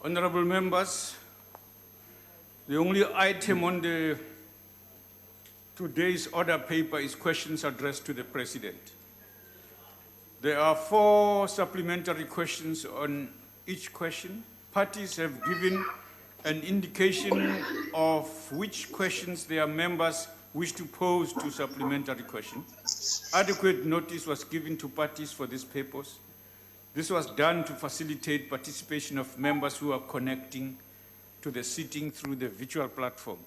Honorable members, the only item on today's order paper is questions addressed to the President. There are 4 supplementary questions on each question. Parties have given an indication of which questions their members wish to pose to supplementary questions. Adequate notice was given to parties for this purpose. This was done to facilitate participation of members who are connecting to the sitting through the virtual platform.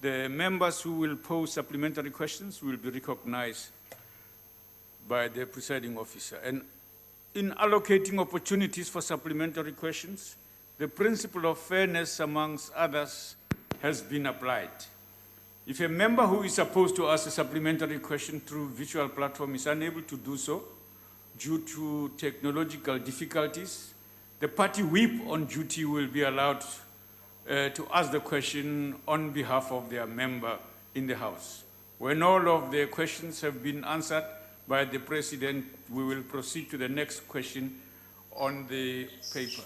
The members who will pose supplementary questions will be recognized by the presiding officer. And in allocating opportunities for supplementary questions, the principle of fairness, amongst others, has been applied. If a member who is supposed to ask a supplementary question through virtual platform is unable to do so due to technological difficulties, the party whip on duty will be allowed to ask the question on behalf of their member in the House. When all of the questions have been answered by the President, we will proceed to the next question on the paper.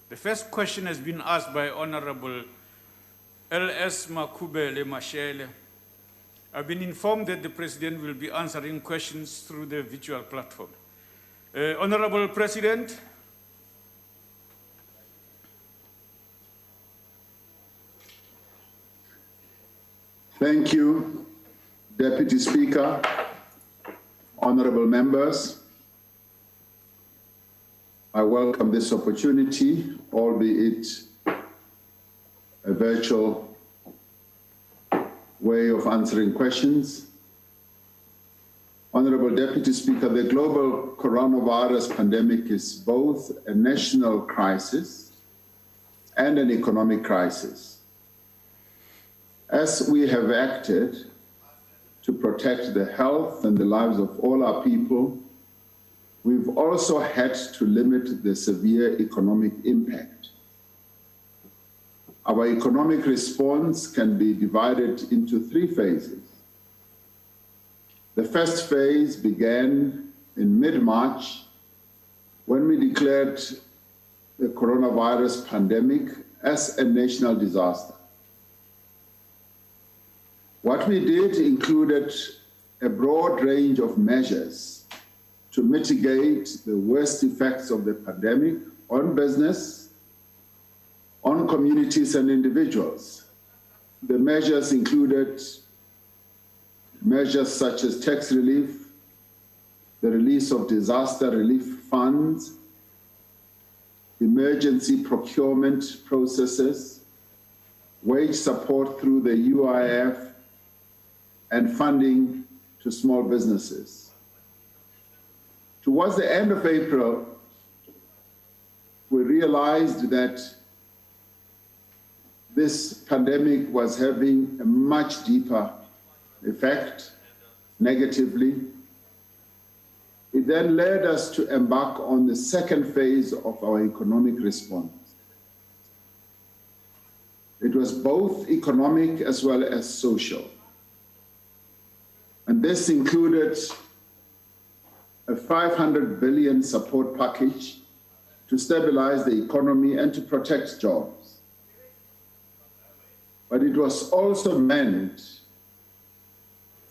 The first question has been asked by Honorable L.S. Makubele Mashele. I've been informed that the President will be answering questions through the virtual platform. Honorable President. Thank you, Deputy Speaker, honorable members. I welcome this opportunity, albeit a virtual way of answering questions. Honorable Deputy Speaker, the global coronavirus pandemic is both a national crisis and an economic crisis. As we have acted to protect the health and the lives of all our people, we've also had to limit the severe economic impact. Our economic response can be divided into 3 phases. The first phase began in mid-March when we declared the coronavirus pandemic as a national disaster. What we did included a broad range of measures to mitigate the worst effects of the pandemic on business, on communities and individuals. The measures included measures such as tax relief, the release of disaster relief funds, emergency procurement processes, wage support through the UIF, and funding to small businesses. Towards the end of April, we realized that this pandemic was having a much deeper effect, negatively. It then led us to embark on the second phase of our economic response. It was both economic as well as social. And this included a 500 billion support package to stabilize the economy and to protect jobs. But it was also meant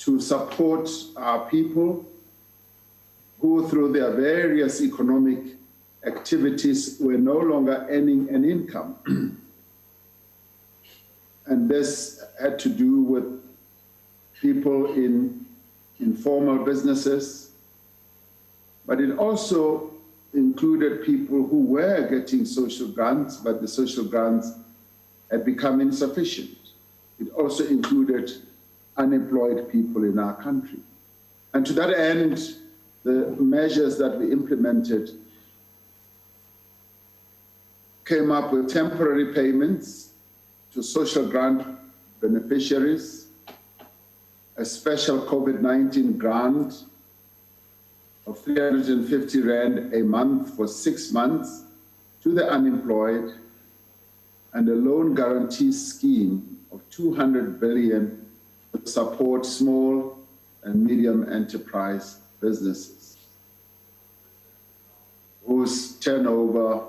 to support our people who, through their various economic activities, were no longer earning an income. And this had to do with people in informal businesses, but it also included people who were getting social grants, but the social grants had become insufficient. It also included unemployed people in our country. And to that end, the measures that we implemented came up with temporary payments to social grant beneficiaries, a special COVID-19 grant of 350 Rand a month for 6 months to the unemployed, and a loan guarantee scheme of 200 billion to support small and medium enterprise businesses. gross turnover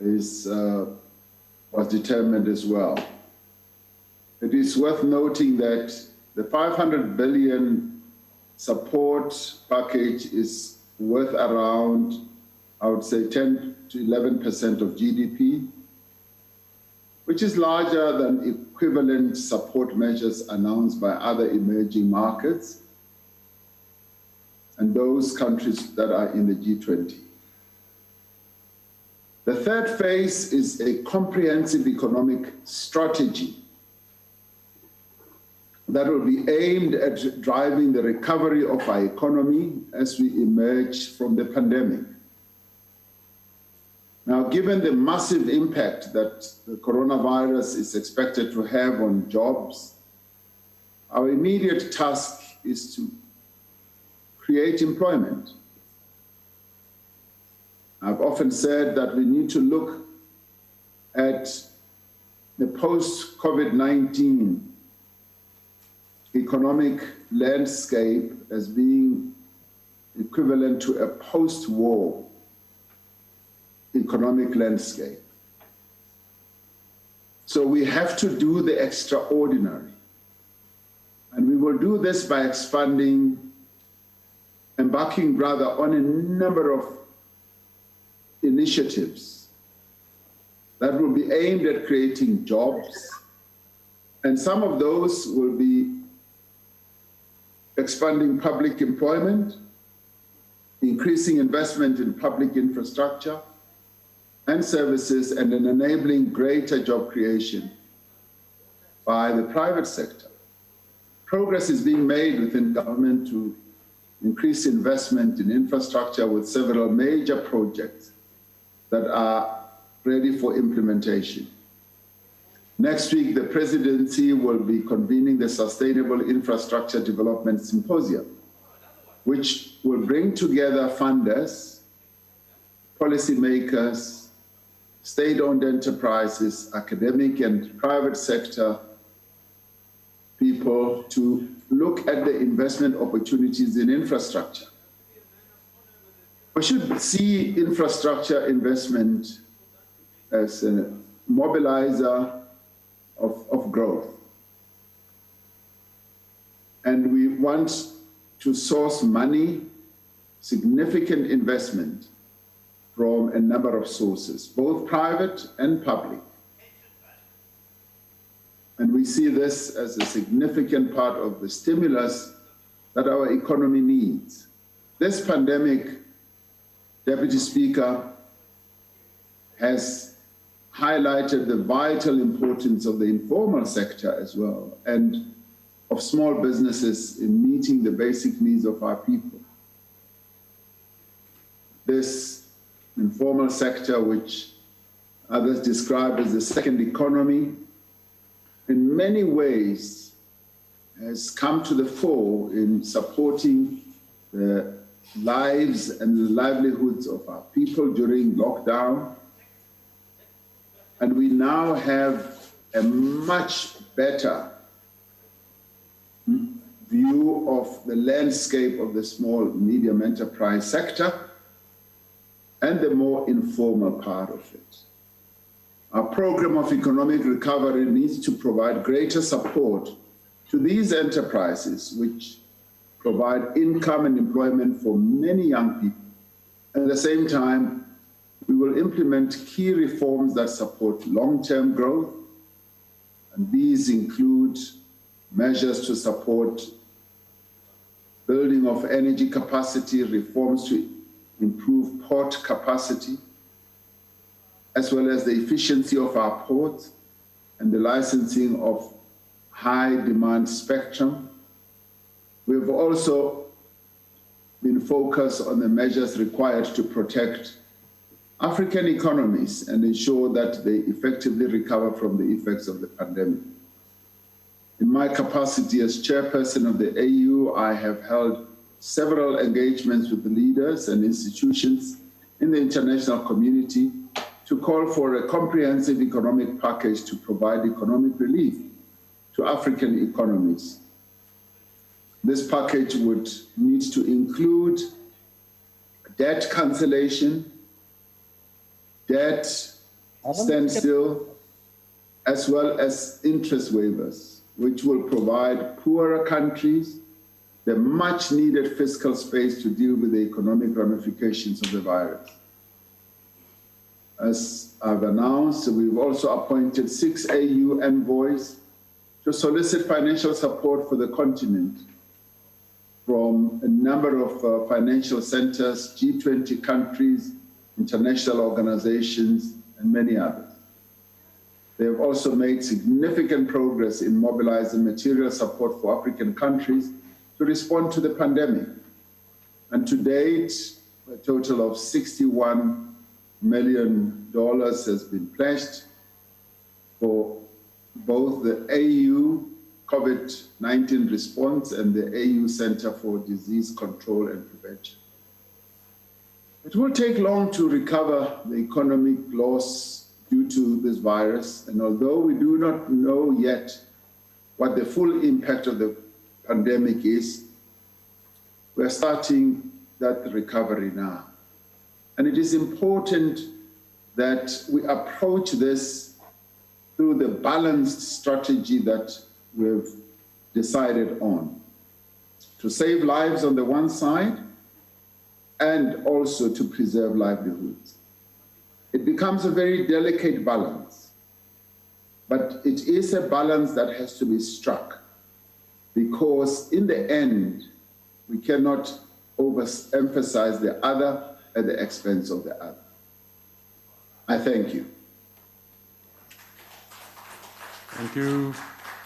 was determined as well. It is worth noting that the 500 billion support package is worth around, I would say, 10 to 11% of GDP, which is larger than equivalent support measures announced by other emerging markets and those countries that are in the G20. The third phase is a comprehensive economic strategy that will be aimed at driving the recovery of our economy as we emerge from the pandemic. Now, given the massive impact that the coronavirus is expected to have on jobs, our immediate task is to create employment. I've often said that we need to look at the post-COVID-19 economic landscape as being equivalent to a post-war economic landscape. So we have to do the extraordinary. And we will do this by embarking rather on a number of initiatives that will be aimed at creating jobs. And some of those will be expanding public employment, increasing investment in public infrastructure and services, and then enabling greater job creation by the private sector. Progress is being made within government to increase investment in infrastructure with several major projects that are ready for implementation. Next week, the presidency will be convening the Sustainable Infrastructure Development Symposium, which will bring together funders, policymakers, state-owned enterprises, academic and private sector people to look at the investment opportunities in infrastructure. We should see infrastructure investment as a mobilizer of growth. And we want to source money, significant investment from a number of sources, both private and public. And we see this as a significant part of the stimulus that our economy needs. This pandemic, Deputy Speaker, has highlighted the vital importance of the informal sector as well, and of small businesses in meeting the basic needs of our people. This informal sector, which others describe as the second economy, in many ways has come to the fore in supporting the lives and the livelihoods of our people during lockdown. And we now have a much better view of the landscape of the small medium enterprise sector and the more informal part of it. Our program of economic recovery needs to provide greater support to these enterprises, which provide income and employment for many young people. At the same time, we will implement key reforms that support long-term growth, and these include measures to support building of energy capacity, reforms to improve port capacity, as well as the efficiency of our ports and the licensing of high-demand spectrum. We've also been focused on the measures required to protect African economies and ensure that they effectively recover from the effects of the pandemic. In my capacity as chairperson of the AU, I have held several engagements with the leaders and institutions in the international community to call for a comprehensive economic package to provide economic relief to African economies. This package would need to include debt cancellation, debt standstill, as well as interest waivers, which will provide poorer countries the much-needed fiscal space to deal with the economic ramifications of the virus. As I've announced, we've also appointed 6 AU envoys to solicit financial support for the continent from a number of financial centers, G20 countries, international organizations, and many others. They have also made significant progress in mobilizing material support for African countries to respond to the pandemic. And to date, a total of $61 million has been pledged for both the AU COVID-19 response and the AU Center for Disease Control and Prevention. It will take long to recover the economic loss due to this virus, and although we do not know yet what the full impact of the pandemic is, we're starting that recovery now. And it is important that we approach this through the balanced strategy that we've decided on, to save lives on the one side and also to preserve livelihoods. It becomes a very delicate balance, but it is a balance that has to be struck, because in the end, we cannot overemphasize the other at the expense of the other. I thank you. Thank you.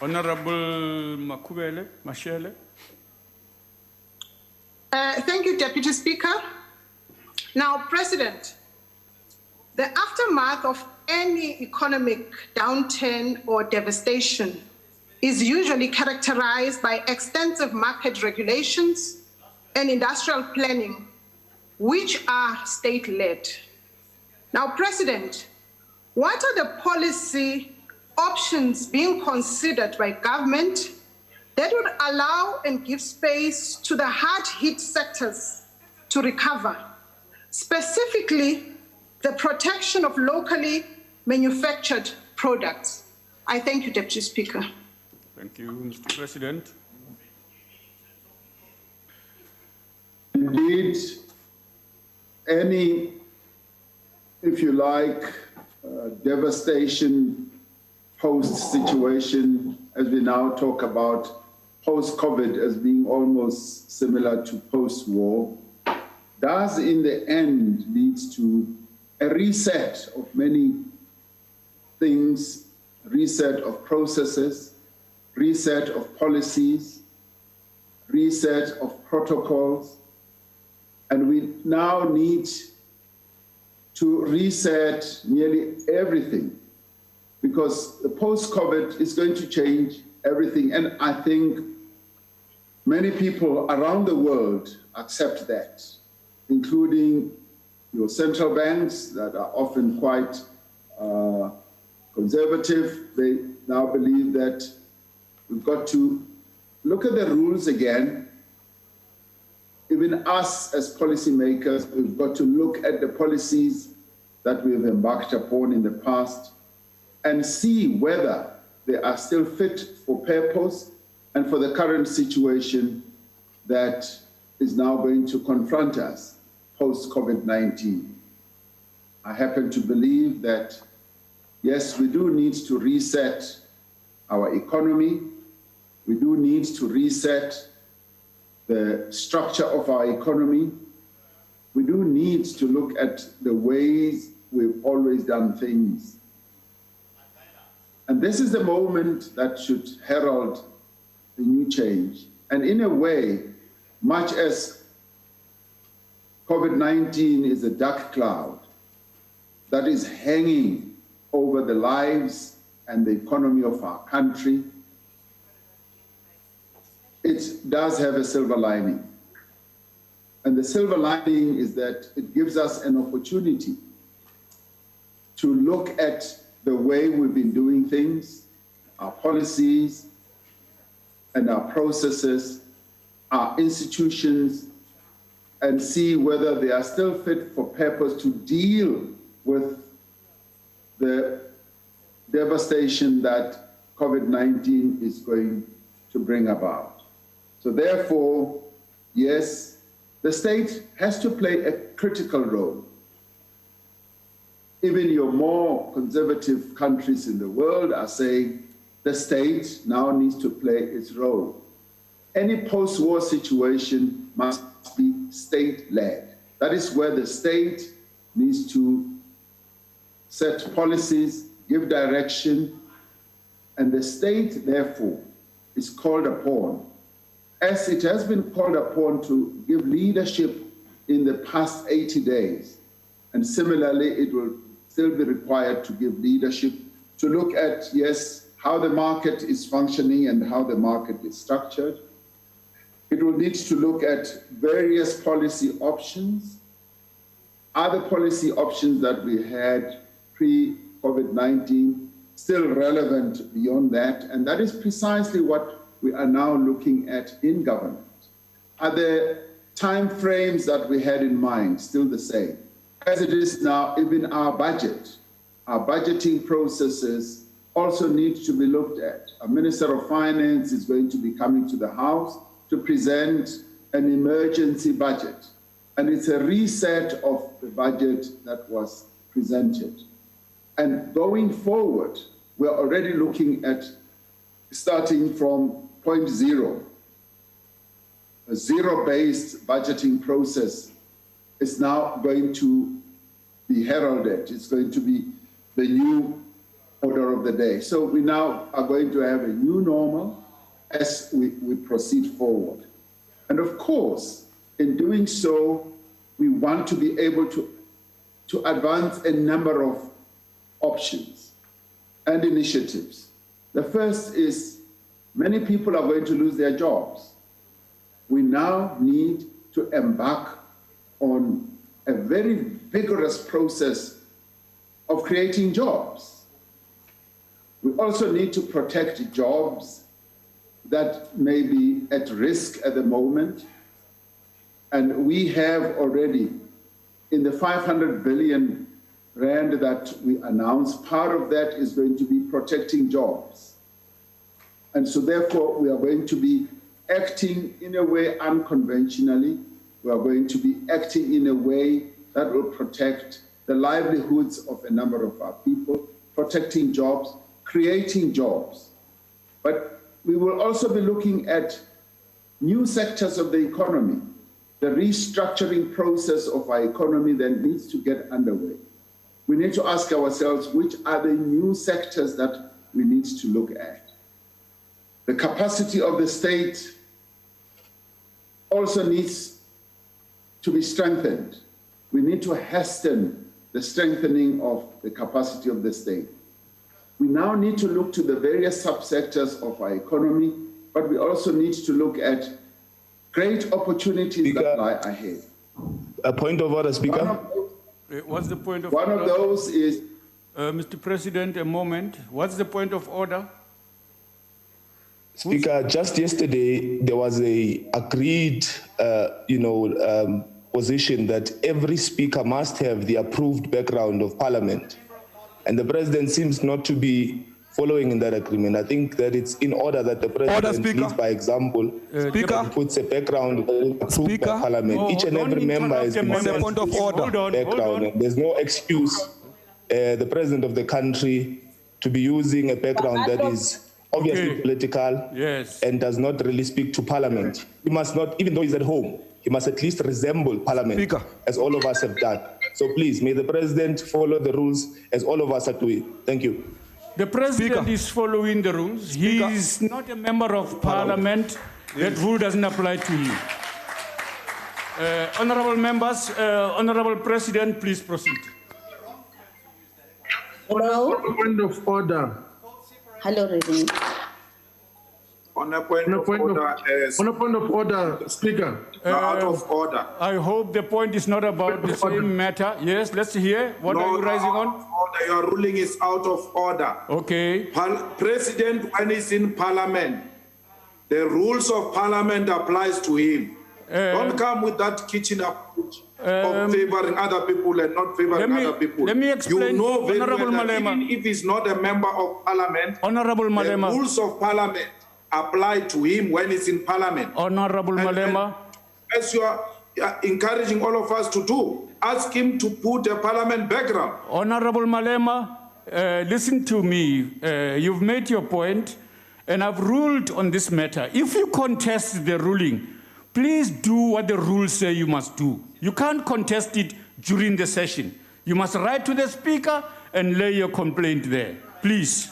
Honorable Mashele. Thank you, Deputy Speaker. Now, President, the aftermath of any economic downturn or devastation is usually characterized by extensive market regulations and industrial planning, which are state-led. Now, President, what are the policy options being considered by government that would allow and give space to the hard-hit sectors to recover, specifically the protection of locally manufactured products? I thank you, Deputy Speaker. Thank you, Mr. President. Indeed, any, if you like, devastation post-situation, as we now talk about post-COVID as being almost similar to post-war, does in the end lead to a reset of many things, reset of processes, reset of policies, reset of protocols, and we now need to reset nearly everything, because the post-COVID is going to change everything, and I think many people around the world accept that, including your central banks that are often quite conservative. They now believe that we've got to look at the rules again. Even us as policymakers, we've got to look at the policies that we've embarked upon in the past and see whether they are still fit for purpose and for the current situation that is now going to confront us post-COVID-19. I happen to believe that, yes, we do need to reset our economy. We do need to reset the structure of our economy. We do need to look at the ways we've always done things. And this is the moment that should herald a new change. And in a way, much as COVID-19 is a dark cloud that is hanging over the lives and the economy of our country, it does have a silver lining. And the silver lining is that it gives us an opportunity to look at the way we've been doing things, our policies and our processes, our institutions, and see whether they are still fit for purpose to deal with the devastation that COVID-19 is going to bring about. So therefore, yes, the state has to play a critical role. Even your more conservative countries in the world are saying the state now needs to play its role. Any post-war situation must be state-led. That is where the state needs to set policies, give direction, and the state, therefore, is called upon, as it has been called upon to give leadership in the past 80 days. And similarly, it will still be required to give leadership to look at, yes, how the market is functioning and how the market is structured. It will need to look at various policy options. Are the policy options that we had pre-COVID-19 still relevant beyond that? And that is precisely what we are now looking at in government. Are the time frames that we had in mind still the same? As it is now, even our budgeting processes also need to be looked at. A Minister of Finance is going to be coming to the House to present an emergency budget. And it's a reset of the budget that was presented. And going forward, we're already looking at starting from point zero. A zero-based budgeting process is now going to be heralded. It's going to be the new order of the day. So we now are going to have a new normal as we proceed forward. And of course, in doing so, we want to be able to advance a number of options and initiatives. The first is many people are going to lose their jobs. We now need to embark on a very vigorous process of creating jobs. We also need to protect jobs that may be at risk at the moment. And we have already, in the 500 billion rand that we announced, part of that is going to be protecting jobs. And so therefore, we are going to be acting in a way unconventionally. We are going to be acting in a way that will protect the livelihoods of a number of our people, protecting jobs, creating jobs. But we will also be looking at new sectors of the economy, the restructuring process of our economy that needs to get underway. We need to ask ourselves, which are the new sectors that we need to look at? The capacity of the state also needs to be strengthened. We need to hasten the strengthening of the capacity of the state. We now need to look to the various subsectors of our economy, but we also need to look at great opportunities that lie ahead. A point of order, Speaker. What's the point of order? One of those is... Mr. President, a moment. What's the point of order? Speaker, just yesterday, there was a agreed, position that every speaker must have the approved background of Parliament. And the President seems not to be following in that agreement. I think that it's in order that the President leads by example, puts a background approved by Parliament. Each and every member is point of order. Background. There's no excuse the President of the country to be using a background that is obviously political and does not really speak to Parliament. He must not, even though he's at home, he must at least resemble Parliament, as all of us have done. So please, may the President follow the rules as all of us are doing. Thank you. The President is following the rules. He is not a member of Parliament. That rule doesn't apply to him. Honorable members, Honorable President, please proceed. Hello. On a point of order. Hello, Reverend. On a point of order, Speaker. Out of order. I hope the point is not about the same matter. Yes, let's hear. What are you rising on? Your ruling is out of order. Okay. President, when he's in Parliament, the rules of Parliament applies to him. Don't come with that kitchen up approach of favoring other people and not favoring other people. Let me explain, You know very Honorable well that Malema. even if he's not a member of Parliament, Honorable Malema. the rules of Parliament apply to him when he's in Parliament. Honorable Malema. As you are encouraging all of us to do, ask him to put a Parliament background. Honorable Malema, listen to me. You've made your point, and I've ruled on this matter. If you contest the ruling, please do what the rules say you must do. You can't contest it during the session. You must write to the Speaker and lay your complaint there. Please.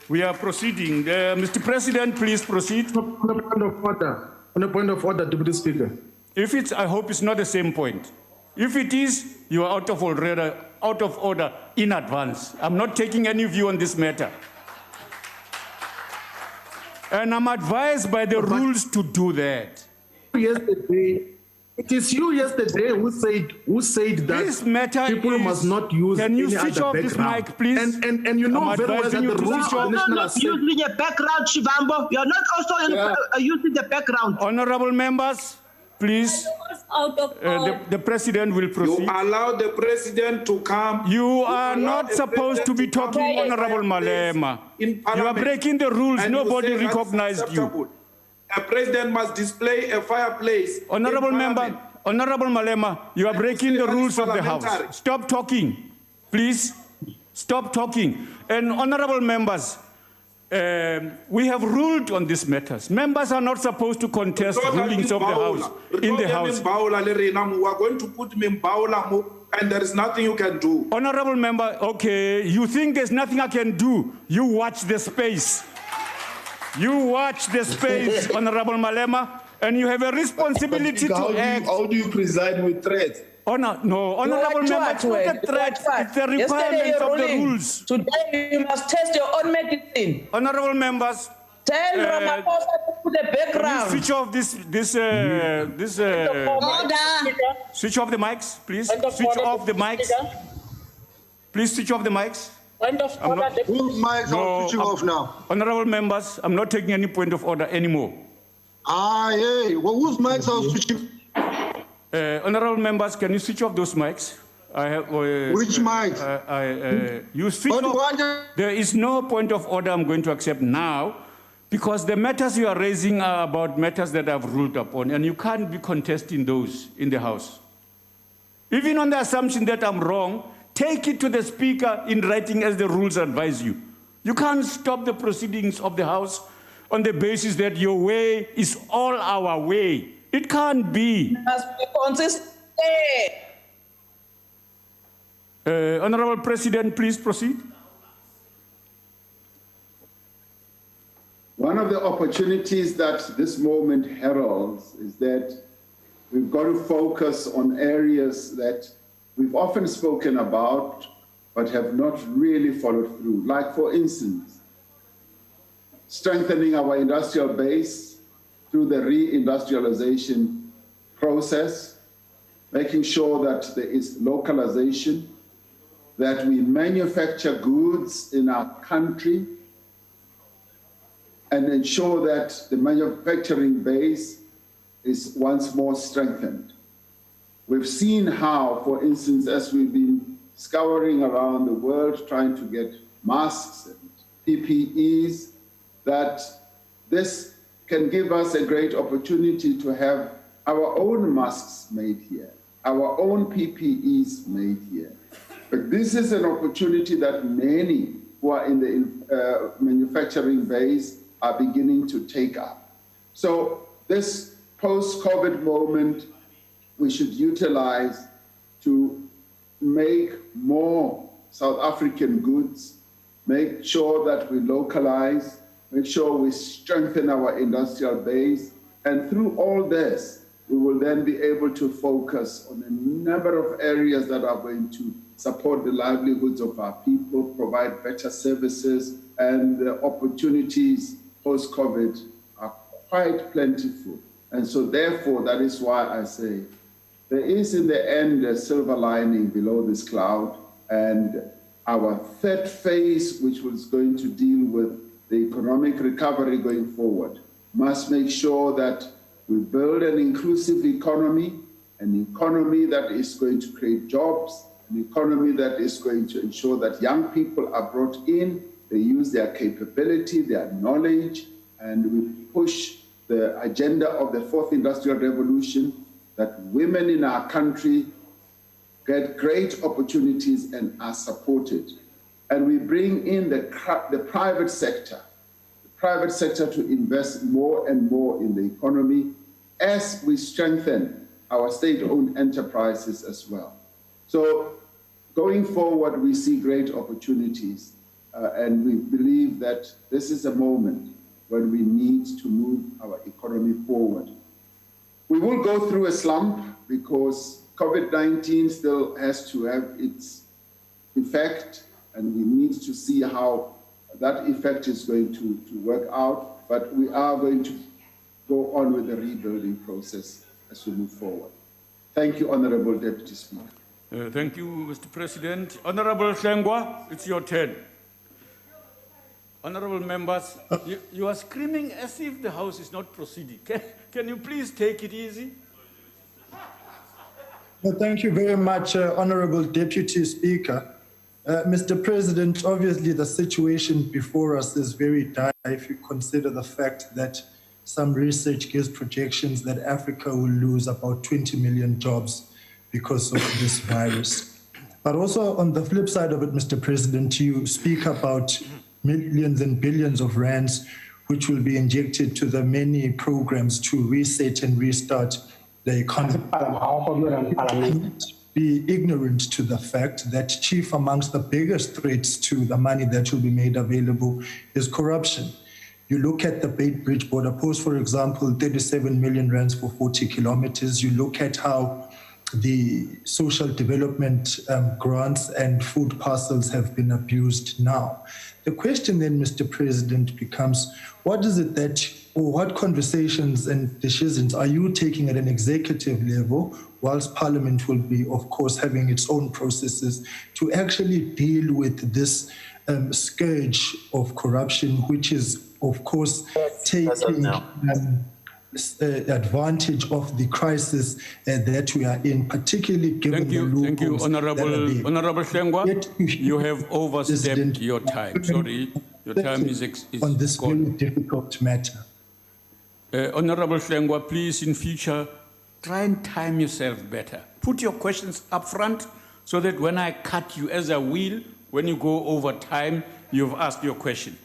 We are proceeding. Mr. President, please proceed. On a point of order, Deputy Speaker. If it's, I hope it's not the same point. If it is, you are out of order in advance. I'm not taking any view on this matter. And I'm advised by the rules to do that. Yesterday, it is you yesterday who said that this matter people must not use can you any switch other off this background. mic, please? And you know very well that the rules of the National Assembly. Using a background, Shivambo. You're not also using the background. Honorable members, please. The President will proceed. You allow the President to come. You are not supposed to be talking, Honorable Malema. You are breaking the rules. Nobody recognized you. A president must display a fireplace. Honorable member, Honorable Malema, you are breaking the rules of the House. Stop talking, please. Stop talking. And honorable members, we have ruled on these matters. Members are not supposed to contest rulings of the House in the House. We are going to put him in Baula, and there is nothing you can do. Honorable member, okay, you think there's nothing I can do? You watch the space. You watch the space, Honorable Malema, and you have a responsibility to act. How do you preside with threats? No, Honorable member, it's not a threat. It's the requirements of the rules. Today you must test your own medicine. Honorable members, tell Ramaphosa to put the background. Switch off switch off the mics, please. Switch off the mics. Please switch off the mics. Whose mics are switching off now? Honorable members, I'm not taking any point of order anymore. Yeah. Well, whose mics are switching? Honorable members, can you switch off those mics? Which mics? You switch off. There is no point of order I'm going to accept now, because the matters you are raising are about matters that I've ruled upon, and you can't be contesting those in the House. Even on the assumption that I'm wrong, take it to the Speaker in writing as the rules advise you. You can't stop the proceedings of the House on the basis that your way is all our way. It can't be. Must be consistent. Honorable President, please proceed. One of the opportunities that this moment heralds is that we've got to focus on areas that we've often spoken about, but have not really followed through. Like, for instance, strengthening our industrial base through the reindustrialization process, making sure that there is localization, that we manufacture goods in our country, and ensure that the manufacturing base is once more strengthened. We've seen how, for instance, as we've been scouring around the world trying to get masks and PPEs, that this can give us a great opportunity to have our own masks made here, our own PPEs made here. But this is an opportunity that many who are in the manufacturing base are beginning to take up. So this post-COVID moment, we should utilize to make more South African goods, make sure that we localize, make sure we strengthen our industrial base. And through all this, we will then be able to focus on a number of areas that are going to support the livelihoods of our people, provide better services, and the opportunities post-COVID are quite plentiful. And so therefore, that is why I say, there is in the end a silver lining below this cloud, and our third phase, which was going to deal with the economic recovery going forward, must make sure that we build an inclusive economy an economy that is going to create jobs, an economy that is going to ensure that young people are brought in, they use their capability, their knowledge, and we push the agenda of the fourth industrial revolution, that women in our country get great opportunities and are supported. And we bring in the private sector to invest more and more in the economy as we strengthen our state-owned enterprises as well. So going forward, we see great opportunities, and we believe that this is a moment when we need to move our economy forward. We will go through a slump because COVID-19 still has to have its effect, and we need to see how that effect is going to work out, but we are going to go on with the rebuilding process as we move forward. Thank you, Honorable Deputy Speaker. Thank you, Mr. President. Honorable Hlengwa, it's your turn. Honorable members, you are screaming as if the House is not proceeding. Can you please take it easy? Well, thank you very much, Honorable Deputy Speaker. Mr. President, obviously the situation before us is very dire if you consider the fact that some research gives projections that Africa will lose about 20 million jobs because of this virus. But also on the flip side of it, Mr. President, you speak about millions and billions of rands which will be injected to the many programs to reset and restart the economy. Be ignorant to the fact that chief amongst the biggest threats to the money that will be made available is corruption. You look at the Bait Bridge border post, for example, 37 million rands for 40 kilometers. You look at how the social development grants and food parcels have been abused now. The question then, Mr. President, becomes, what is it that, or what conversations and decisions are you taking at an executive level, whilst Parliament will be, of course, having its own processes, to actually deal with this scourge of corruption, which is, of course, taking advantage of the crisis that we are in, particularly given the loopholes. Thank you, Honorable Hlengwa. You have overstepped your time. Sorry, your time is on this gone. very difficult matter. Honorable Hlengwa, please in future try and time yourself better. Put your questions up front so that when I cut you as I will, when you go over time, you've asked your question.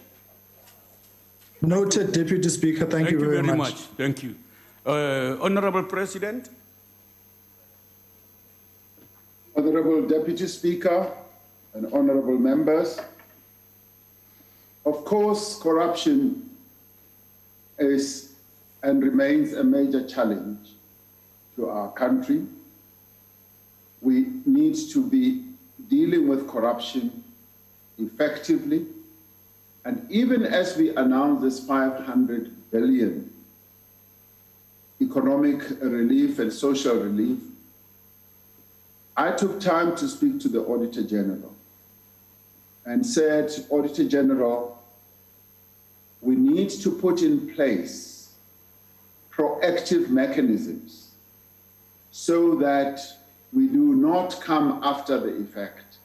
Noted, Deputy Speaker. Thank you very much. Thank you. Honorable President. Honorable Deputy Speaker and honorable members, of course, corruption is and remains a major challenge to our country. We need to be dealing with corruption effectively. And even as we announce this 500 billion economic relief and social relief, I took time to speak to the Auditor General and said, Auditor General, we need to put in place proactive mechanisms so that we do not come after the effect.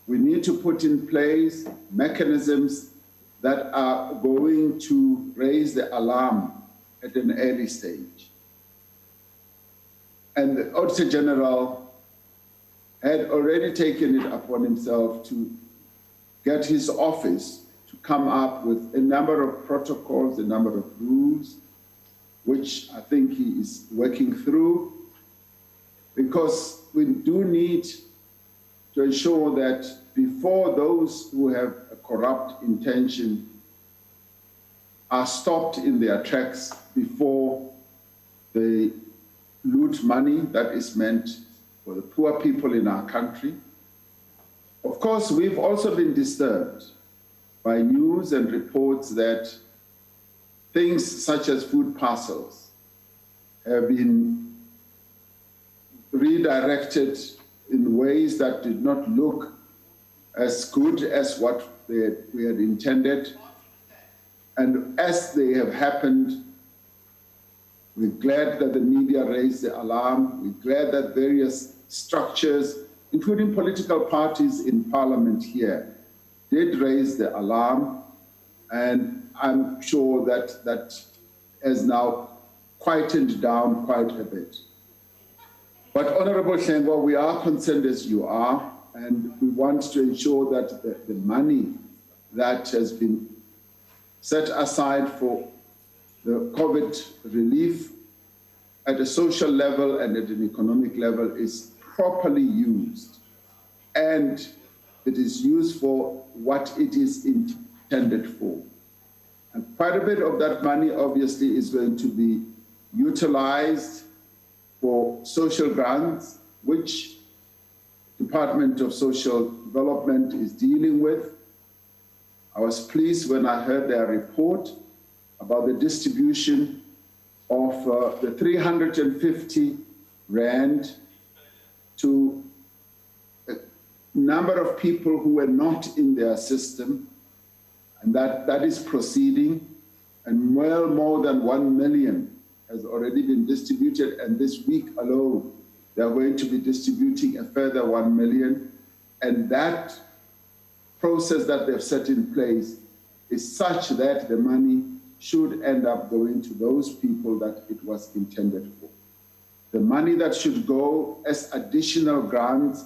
We need to put in place mechanisms that are going to raise the alarm at an early stage. And the Auditor General had already taken it upon himself to get his office to come up with a number of protocols, a number of rules, which I think he is working through, because we do need to ensure that before those who have a corrupt intention are stopped in their tracks, before they loot money that is meant for the poor people in our country. Of course, we've also been disturbed by news and reports that things such as food parcels have been redirected in ways that did not look as good as what we had intended. And as they have happened, We're glad that the media raised the alarm. We're glad that various structures, including political parties in Parliament here, did raise the alarm. And I'm sure that has now quietened down quite a bit. But Honorable Shengwa, we are concerned as you are, and we want to ensure that the money that has been set aside for the COVID relief at a social level and at an economic level is properly used, and it is used for what it is intended for. And quite a bit of that money obviously is going to be utilized for social grants, which Department of Social Development is dealing with. I was pleased when I heard their report about the distribution of the 350 Rand to a number of people who were not in their system, and that is proceeding, and well more than 1 million has already been distributed, and this week alone they are going to be distributing a further 1 million, and that process that they've set in place is such that the money should end up going to those people that it was intended for. The money that should go as additional grants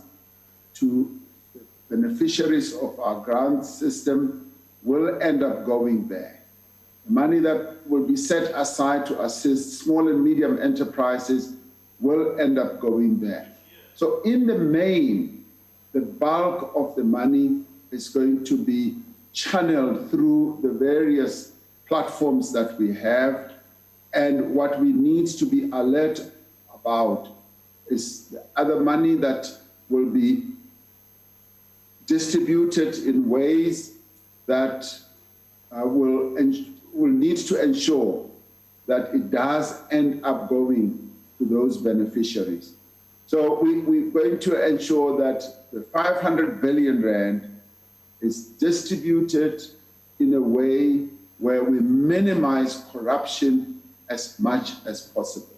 to the beneficiaries of our grant system will end up going there. The money that will be set aside to assist small and medium enterprises will end up going there. So in the main, the bulk of the money is going to be channeled through the various platforms that we have, and what we need to be alert about is the other money that will be distributed in ways that will need to ensure that it does end up going to those beneficiaries. So we're going to ensure that the 500 billion Rand is distributed in a way where we minimize corruption as much as possible.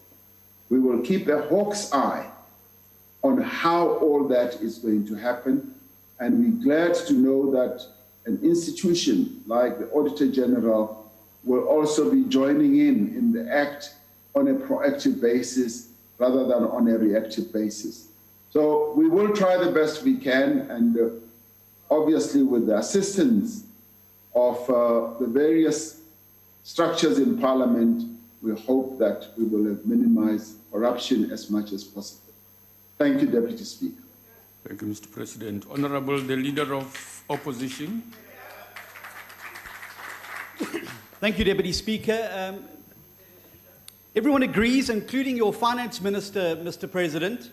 We will keep a hawk's eye on how all that is going to happen, and we're glad to know that an institution like the Auditor General will also be joining in the act on a proactive basis rather than on a reactive basis. So we will try the best we can, and obviously with the assistance of the various structures in Parliament, we hope that we will minimize corruption as much as possible. Thank you, Deputy Speaker. Thank you, Mr. President. Honorable, the Leader of Opposition. Thank you, Deputy Speaker. Everyone agrees, including your Finance Minister, Mr. President,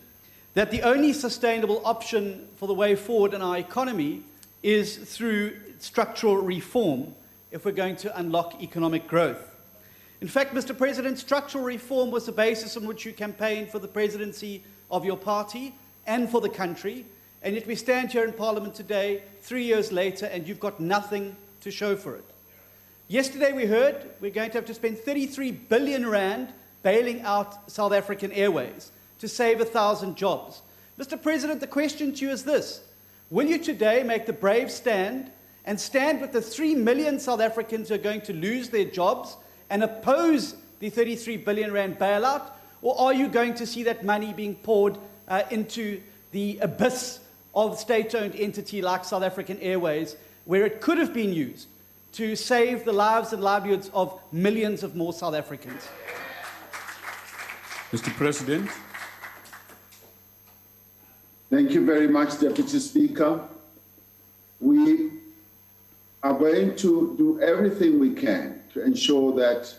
that the only sustainable option for the way forward in our economy is through structural reform if we're going to unlock economic growth. In fact, Mr. President, structural reform was the basis on which you campaigned for the presidency of your party and for the country, and yet we stand here in Parliament today, 3 years later, and you've got nothing to show for it. Yesterday we heard we're going to have to spend 33 billion Rand bailing out South African Airways to save 1,000 jobs. Mr. President, the question to you is this: will you today make the brave stand and stand with the 3 million South Africans who are going to lose their jobs and oppose the 33 billion Rand bailout, or are you going to see that money being poured into the abyss of state-owned entity like South African Airways, where it could have been used to save the lives and livelihoods of millions of more South Africans? Mr. President. Thank you very much, Deputy Speaker. We are going to do everything we can to ensure that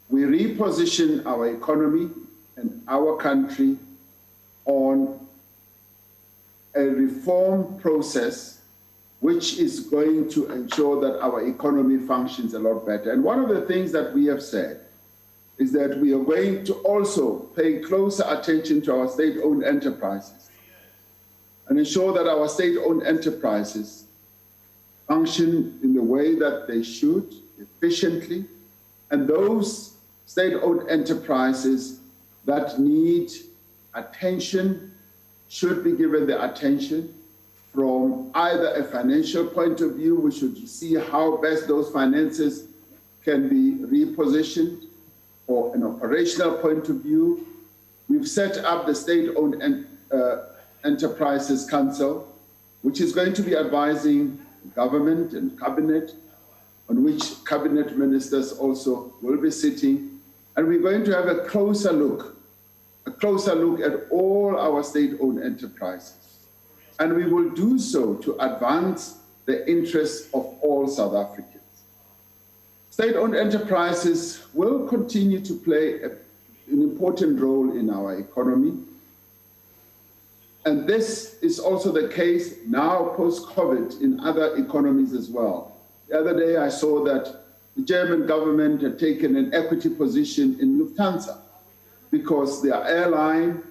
we reposition our economy and our country on a reform process which is going to ensure that our economy functions a lot better. And one of the things that we have said is that we are going to also pay closer attention to our state-owned enterprises and ensure that our state-owned enterprises function in the way that they should, efficiently, and those state-owned enterprises that need attention should be given the attention from either a financial point of view. We should see how best those finances can be repositioned, or an operational point of view. We've set up the State-Owned Enterprises Council, which is going to be advising government and cabinet, on which cabinet ministers also will be sitting. And we're going to have a closer look at all our state-owned enterprises. And we will do so to advance the interests of all South Africans. State-owned enterprises will continue to play an important role in our economy. And this is also the case now post-COVID in other economies as well. The other day I saw that the German government had taken an equity position in Lufthansa because their airline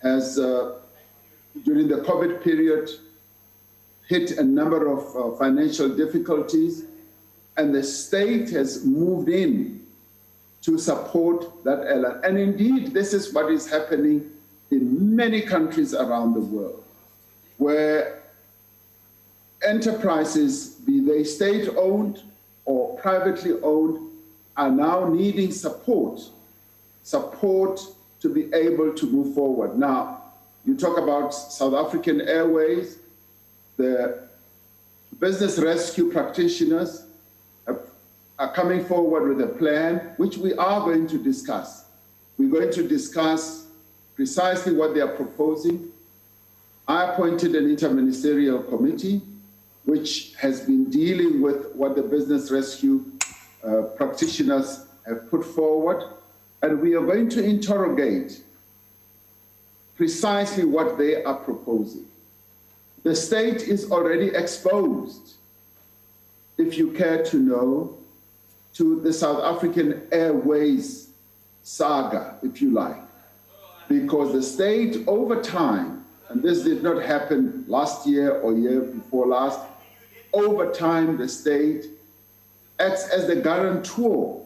has, during the COVID period, hit a number of financial difficulties, and the state has moved in to support that airline. And indeed, this is what is happening in many countries around the world, where enterprises, be they state-owned or privately owned, are now needing support to be able to move forward. Now, you talk about South African Airways, the business rescue practitioners are coming forward with a plan, which we are going to discuss. We're going to discuss precisely what they are proposing. I appointed an interministerial committee, which has been dealing with what the business rescue practitioners have put forward, and we are going to interrogate precisely what they are proposing. The state is already exposed, if you care to know, to the South African Airways saga, if you like, because the state over time, and this did not happen last year or year before last, over time the state acts as the guarantor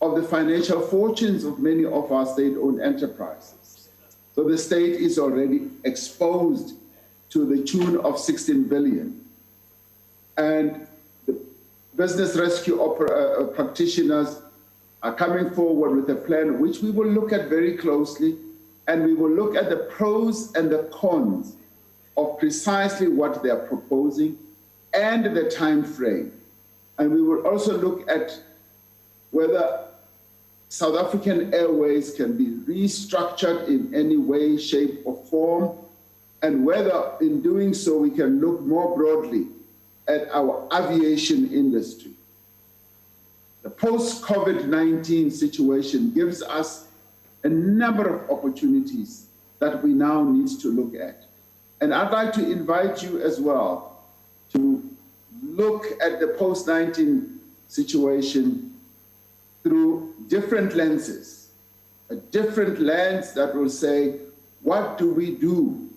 of the financial fortunes of many of our state-owned enterprises. So the state is already exposed to the tune of 16 billion. And the business rescue practitioners are coming forward with a plan which we will look at very closely, and we will look at the pros and the cons of precisely what they are proposing and the time frame. And we will also look at whether South African Airways can be restructured in any way, shape, or form, and whether in doing so we can look more broadly at our aviation industry. The post-COVID-19 situation gives us a number of opportunities that we now need to look at. And I'd like to invite you as well to look at the post-19 situation through different lenses, a different lens that will say, what do we do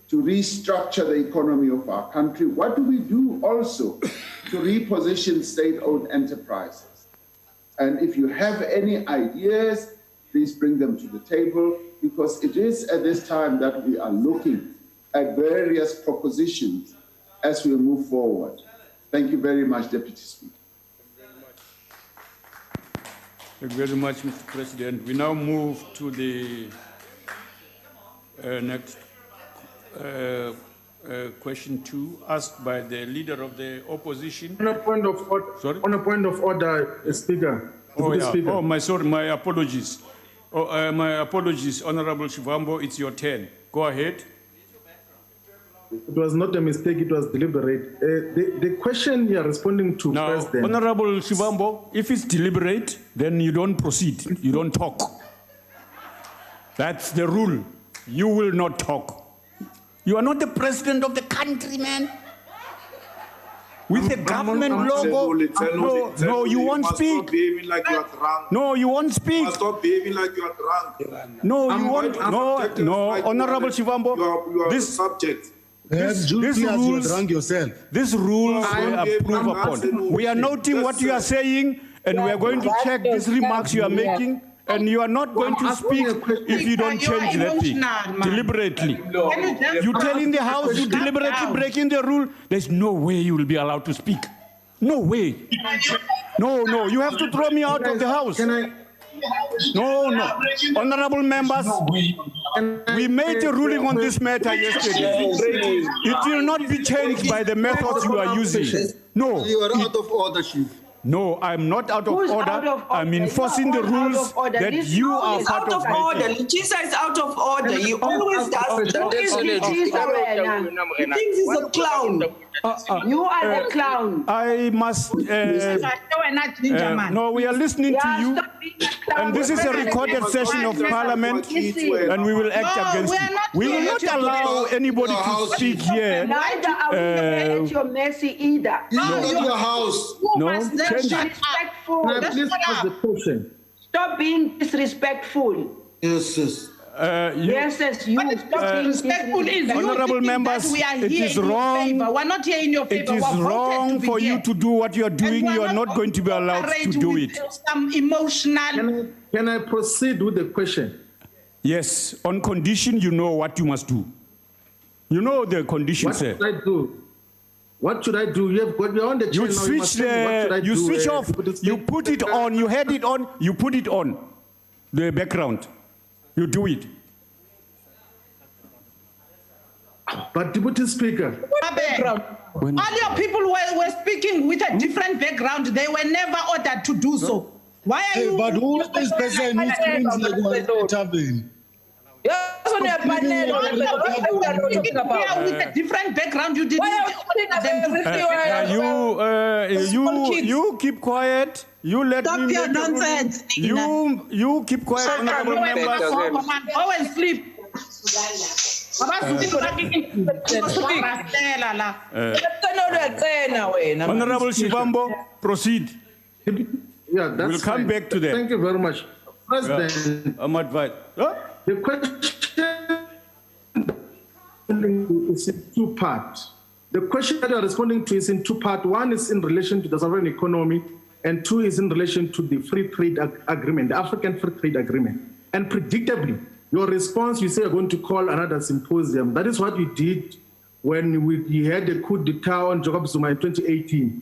to restructure the economy of our country? What do we do also to reposition state-owned enterprises? And if you have any ideas, please bring them to the table, because it is at this time that we are looking at various propositions as we move forward. Thank you very much, Deputy Speaker. Thank you very much, Mr. President. We now move to the next question 2, asked by the leader of the opposition. On a point of order, sorry? On a point of order, Speaker. Oh, yeah. Speaker. Oh, my apologies. Oh, my apologies, Honorable Shivambo, it's your turn. Go ahead. It was not a mistake, it was deliberate. The question you are responding to, now, President. Honorable Shivambo, if it's deliberate, then you don't proceed, you don't talk. That's the rule. You will not talk. You are not the president of the country, man. With the government logo. No, you won't speak. No, you won't speak. Stop behaving like you are drunk. No, you won't. No, Honorable Shivambo. This subject. These rules were approved upon. We are noting what you are saying, and we are going to check these remarks you are making, and you are not going to speak if you don't change that thing deliberately. You telling the House you deliberately breaking the rule, there's no way you will be allowed to speak. No way. No, you have to throw me out of the House. No. Honorable members, we made a ruling on this matter yesterday. It will not be changed by the methods you are using. No. You are out of order, Chief. No, I'm not out of order. I'm enforcing the rules that you are part of order. Letitia is out of order. He always does. Who is Letitia? He thinks he's a clown. You are a clown. I must... no, we are listening to you. And this is a recorded session of Parliament, and we will act against you. We will not allow anybody to speak here. Neither are we at your mercy either. This is not your House. No. Disrespectful. Can I please ask the question? Stop being disrespectful. Yes. You stop being disrespectful. Honorable members, it is wrong. We're not here in your favor. It is wrong for you to do what you are doing. You are not going to be allowed to do it. Some emotional. Can I proceed with the question? Yes, on condition you know what you must do. You know the conditions. What should I do? What should I do? You're on the chair now. You switch off. You put it on. You had it on. You put it on. The background. You do it. But Deputy Speaker. All your people were speaking with a different background. They were never ordered to do so. Why are you? But who is this person who screams like one intervene? Yes, on your panel. With a different background, you didn't. You keep quiet. You let Stop me your nonsense. You keep quiet, honorable members. Go and sleep. Honorable Shivambo, proceed. Yeah, that's We'll come back to that. Thank you very much. President, I'm advised. the question is in two parts. The question that I'm responding to is in two parts. One is in relation to the sovereign economy, and two is in relation to the free trade agreement, the African Free Trade Agreement. And predictably, your response, you say you're going to call another symposium. That is what you did when you had the coup d'etat on Jacob Zuma in 2018.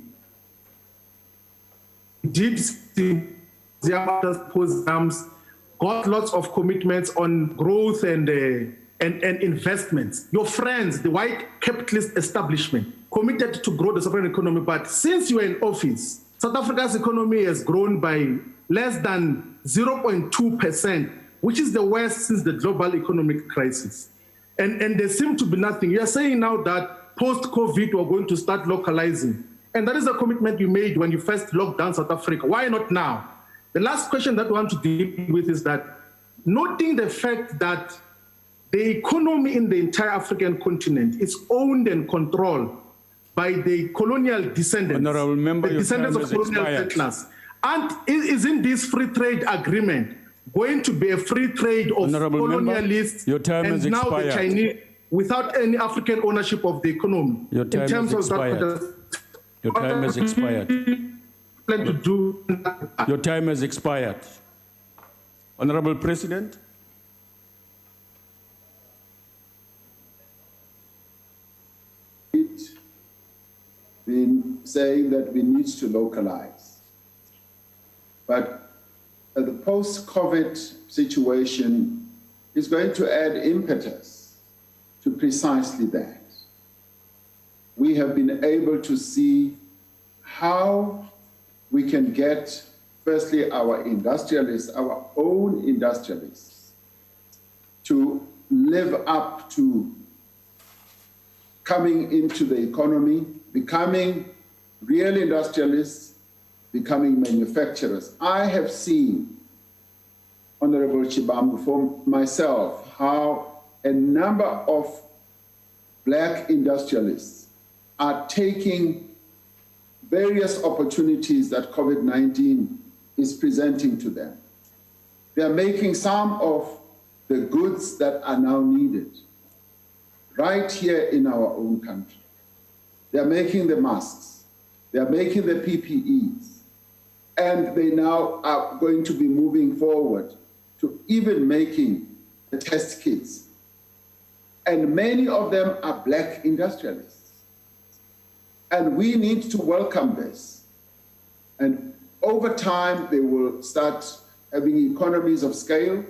You did symposiums, got lots of commitments on growth and investments. Your friends, the white capitalist establishment, committed to grow the sovereign economy. But since you are in office, South Africa's economy has grown by less than 0.2%, which is the worst since the global economic crisis. And there seems to be nothing. You are saying now that post-COVID, we're going to start localizing. And that is a commitment you made when you first locked down South Africa. Why not now? The last question that we want to deal with is that, noting the fact that the economy in the entire African continent is owned and controlled by the colonial descendants, Honorable member, the descendants of colonial settlers. And isn't this free trade agreement going to be a free trade of colonialists and now the Chinese without any African ownership of the economy? Your time has expired. Your time has expired. Your time has expired. Honorable President. Been saying that we need to localize. But the post-COVID situation is going to add impetus to precisely that. We have been able to see how we can get, firstly, our industrialists, our own industrialists, to live up to coming into the economy, becoming real industrialists, becoming manufacturers. I have seen, Honorable Chibambu, for myself, how a number of Black industrialists are taking various opportunities that COVID-19 is presenting to them. They are making some of the goods that are now needed right here in our own country. They are making the masks. They are making the PPEs. And they now are going to be moving forward to even making the test kits. And many of them are black industrialists. And we need to welcome this. And over time, they will start having economies of scale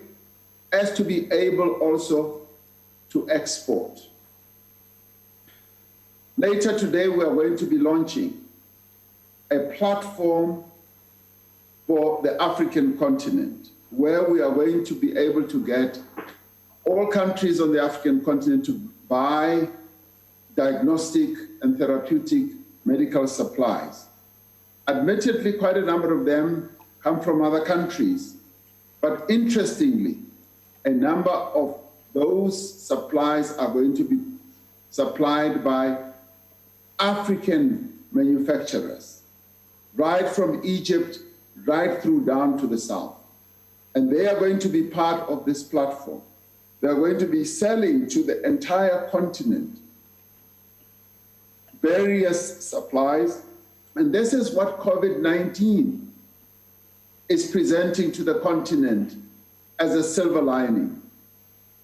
as to be able also to export. Later today, we are going to be launching a platform for the African continent, where we are going to be able to get all countries on the African continent to buy diagnostic and therapeutic medical supplies. Admittedly, quite a number of them come from other countries, but interestingly, a number of those supplies are going to be supplied by African manufacturers, right from Egypt, right through down to the south. And they are going to be part of this platform. They are going to be selling to the entire continent various supplies. And this is what COVID-19 is presenting to the continent as a silver lining.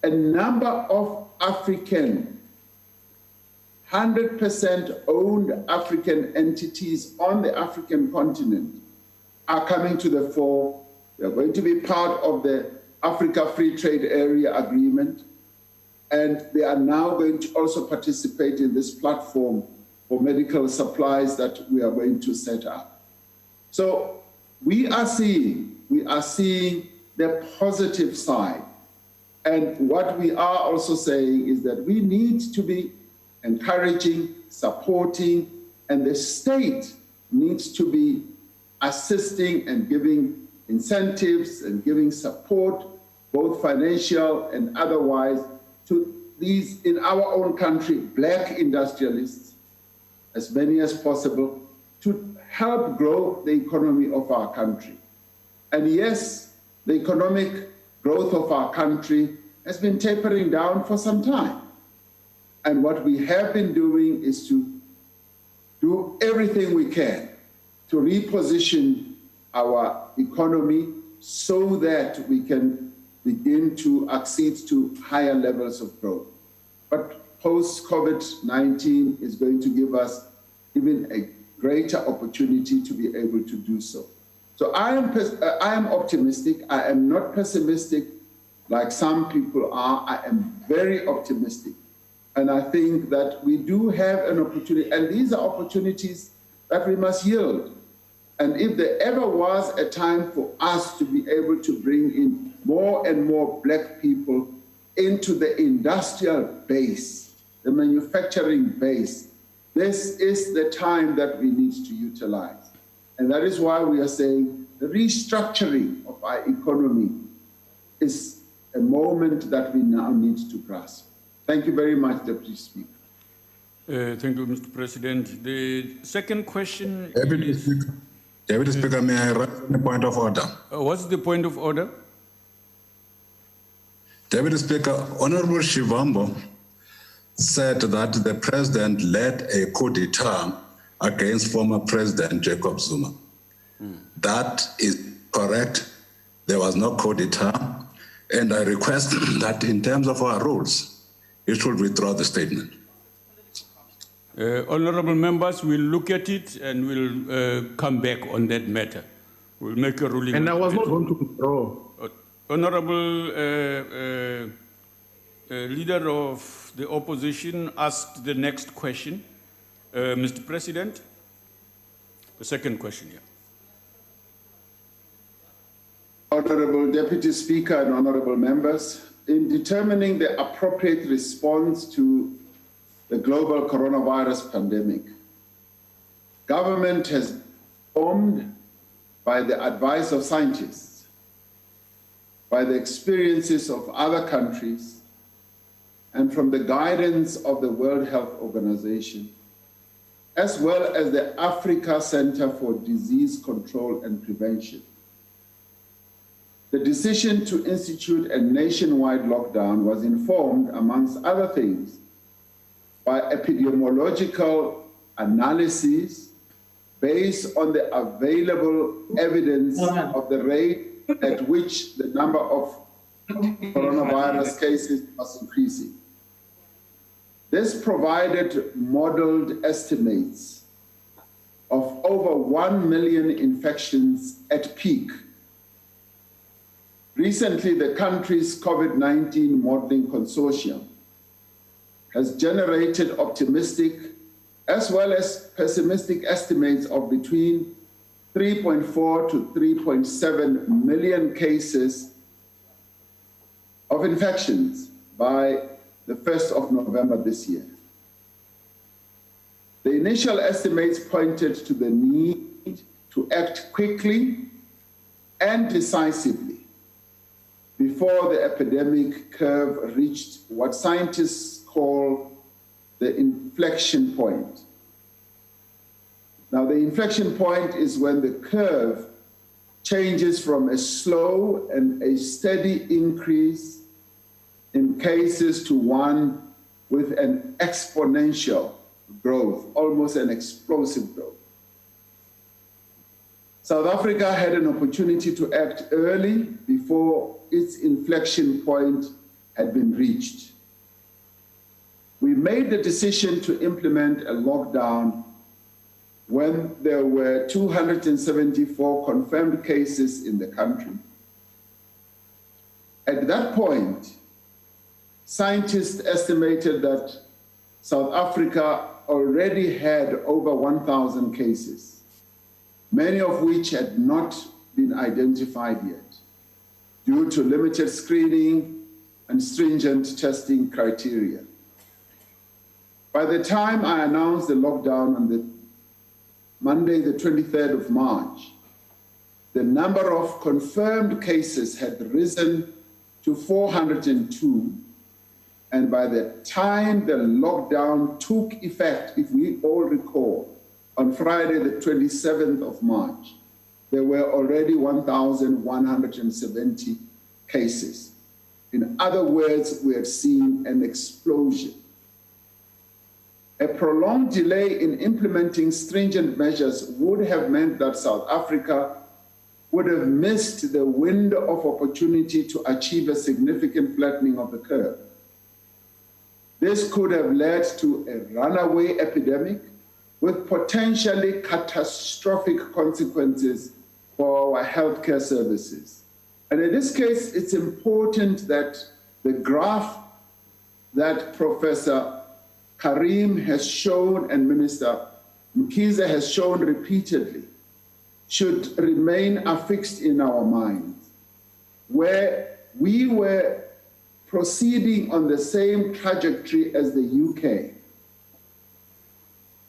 A number of African, 100% owned African entities on the African continent are coming to the fore. They're going to be part of the Africa Free Trade Area Agreement, and they are now going to also participate in this platform for medical supplies that we are going to set up. So we are seeing the positive side. And what we are also saying is that we need to be encouraging, supporting, and the state needs to be assisting and giving incentives and giving support, both financial and otherwise, to these, in our own country, black industrialists, as many as possible, to help grow the economy of our country. And yes, the economic growth of our country has been tapering down for some time. And what we have been doing is to do everything we can to reposition our economy so that we can begin to accede to higher levels of growth. But post-COVID-19 is going to give us even a greater opportunity to be able to do so. So I am optimistic. I am not pessimistic like some people are. I am very optimistic. And I think that we do have an opportunity, and these are opportunities that we must yield. And if there ever was a time for us to be able to bring in more and more black people into the industrial base, the manufacturing base, this is the time that we need to utilize. And that is why we are saying the restructuring of our economy is a moment that we now need to grasp. Thank you very much, Deputy Speaker. Thank you, Mr. President. The second question Deputy Speaker, may I raise a point of order? What's the point of order? Deputy Speaker, Honorable Shivambo said that the president led a coup d'etat against former President Jacob Zuma. That is correct. There was no coup d'etat. And I request that in terms of our rules, you should withdraw the statement. Honorable members, we'll look at it and we'll come back on that matter. We'll make a ruling. And I was not going to withdraw. Honorable Leader of the Opposition asked the next question. Mr. President, the second question here. Honorable Deputy Speaker and honorable members, in determining the appropriate response to the global coronavirus pandemic, government has formed by the advice of scientists, by the experiences of other countries, and from the guidance of the World Health Organization, as well as the Africa Center for Disease Control and Prevention. The decision to institute a nationwide lockdown was informed, amongst other things, by epidemiological analyses based on the available evidence of the rate at which the number of coronavirus cases was increasing. This provided modeled estimates of over 1 million infections at peak. Recently, the country's COVID-19 modeling consortium has generated optimistic as well as pessimistic estimates of between 3.4 to 3.7 million cases of infections by the 1st of November this year. The initial estimates pointed to the need to act quickly and decisively before the epidemic curve reached what scientists call the inflection point. Now, the inflection point is when the curve changes from a slow and a steady increase in cases to one with an exponential growth, almost an explosive growth. South Africa had an opportunity to act early before its inflection point had been reached. We made the decision to implement a lockdown when there were 274 confirmed cases in the country. At that point, scientists estimated that South Africa already had over 1,000 cases, many of which had not been identified yet due to limited screening and stringent testing criteria. By the time I announced the lockdown on the Monday, the 23rd of March, the number of confirmed cases had risen to 402, and by the time the lockdown took effect, if we all recall, on Friday, the 27th of March, there were already 1,170 cases. In other words, we had seen an explosion. A prolonged delay in implementing stringent measures would have meant that South Africa would have missed the window of opportunity to achieve a significant flattening of the curve. This could have led to a runaway epidemic with potentially catastrophic consequences for our healthcare services. And in this case, it's important that the graph that Professor Karim has shown and Minister Mkhize has shown repeatedly should remain affixed in our minds, where we were proceeding on the same trajectory as the UK.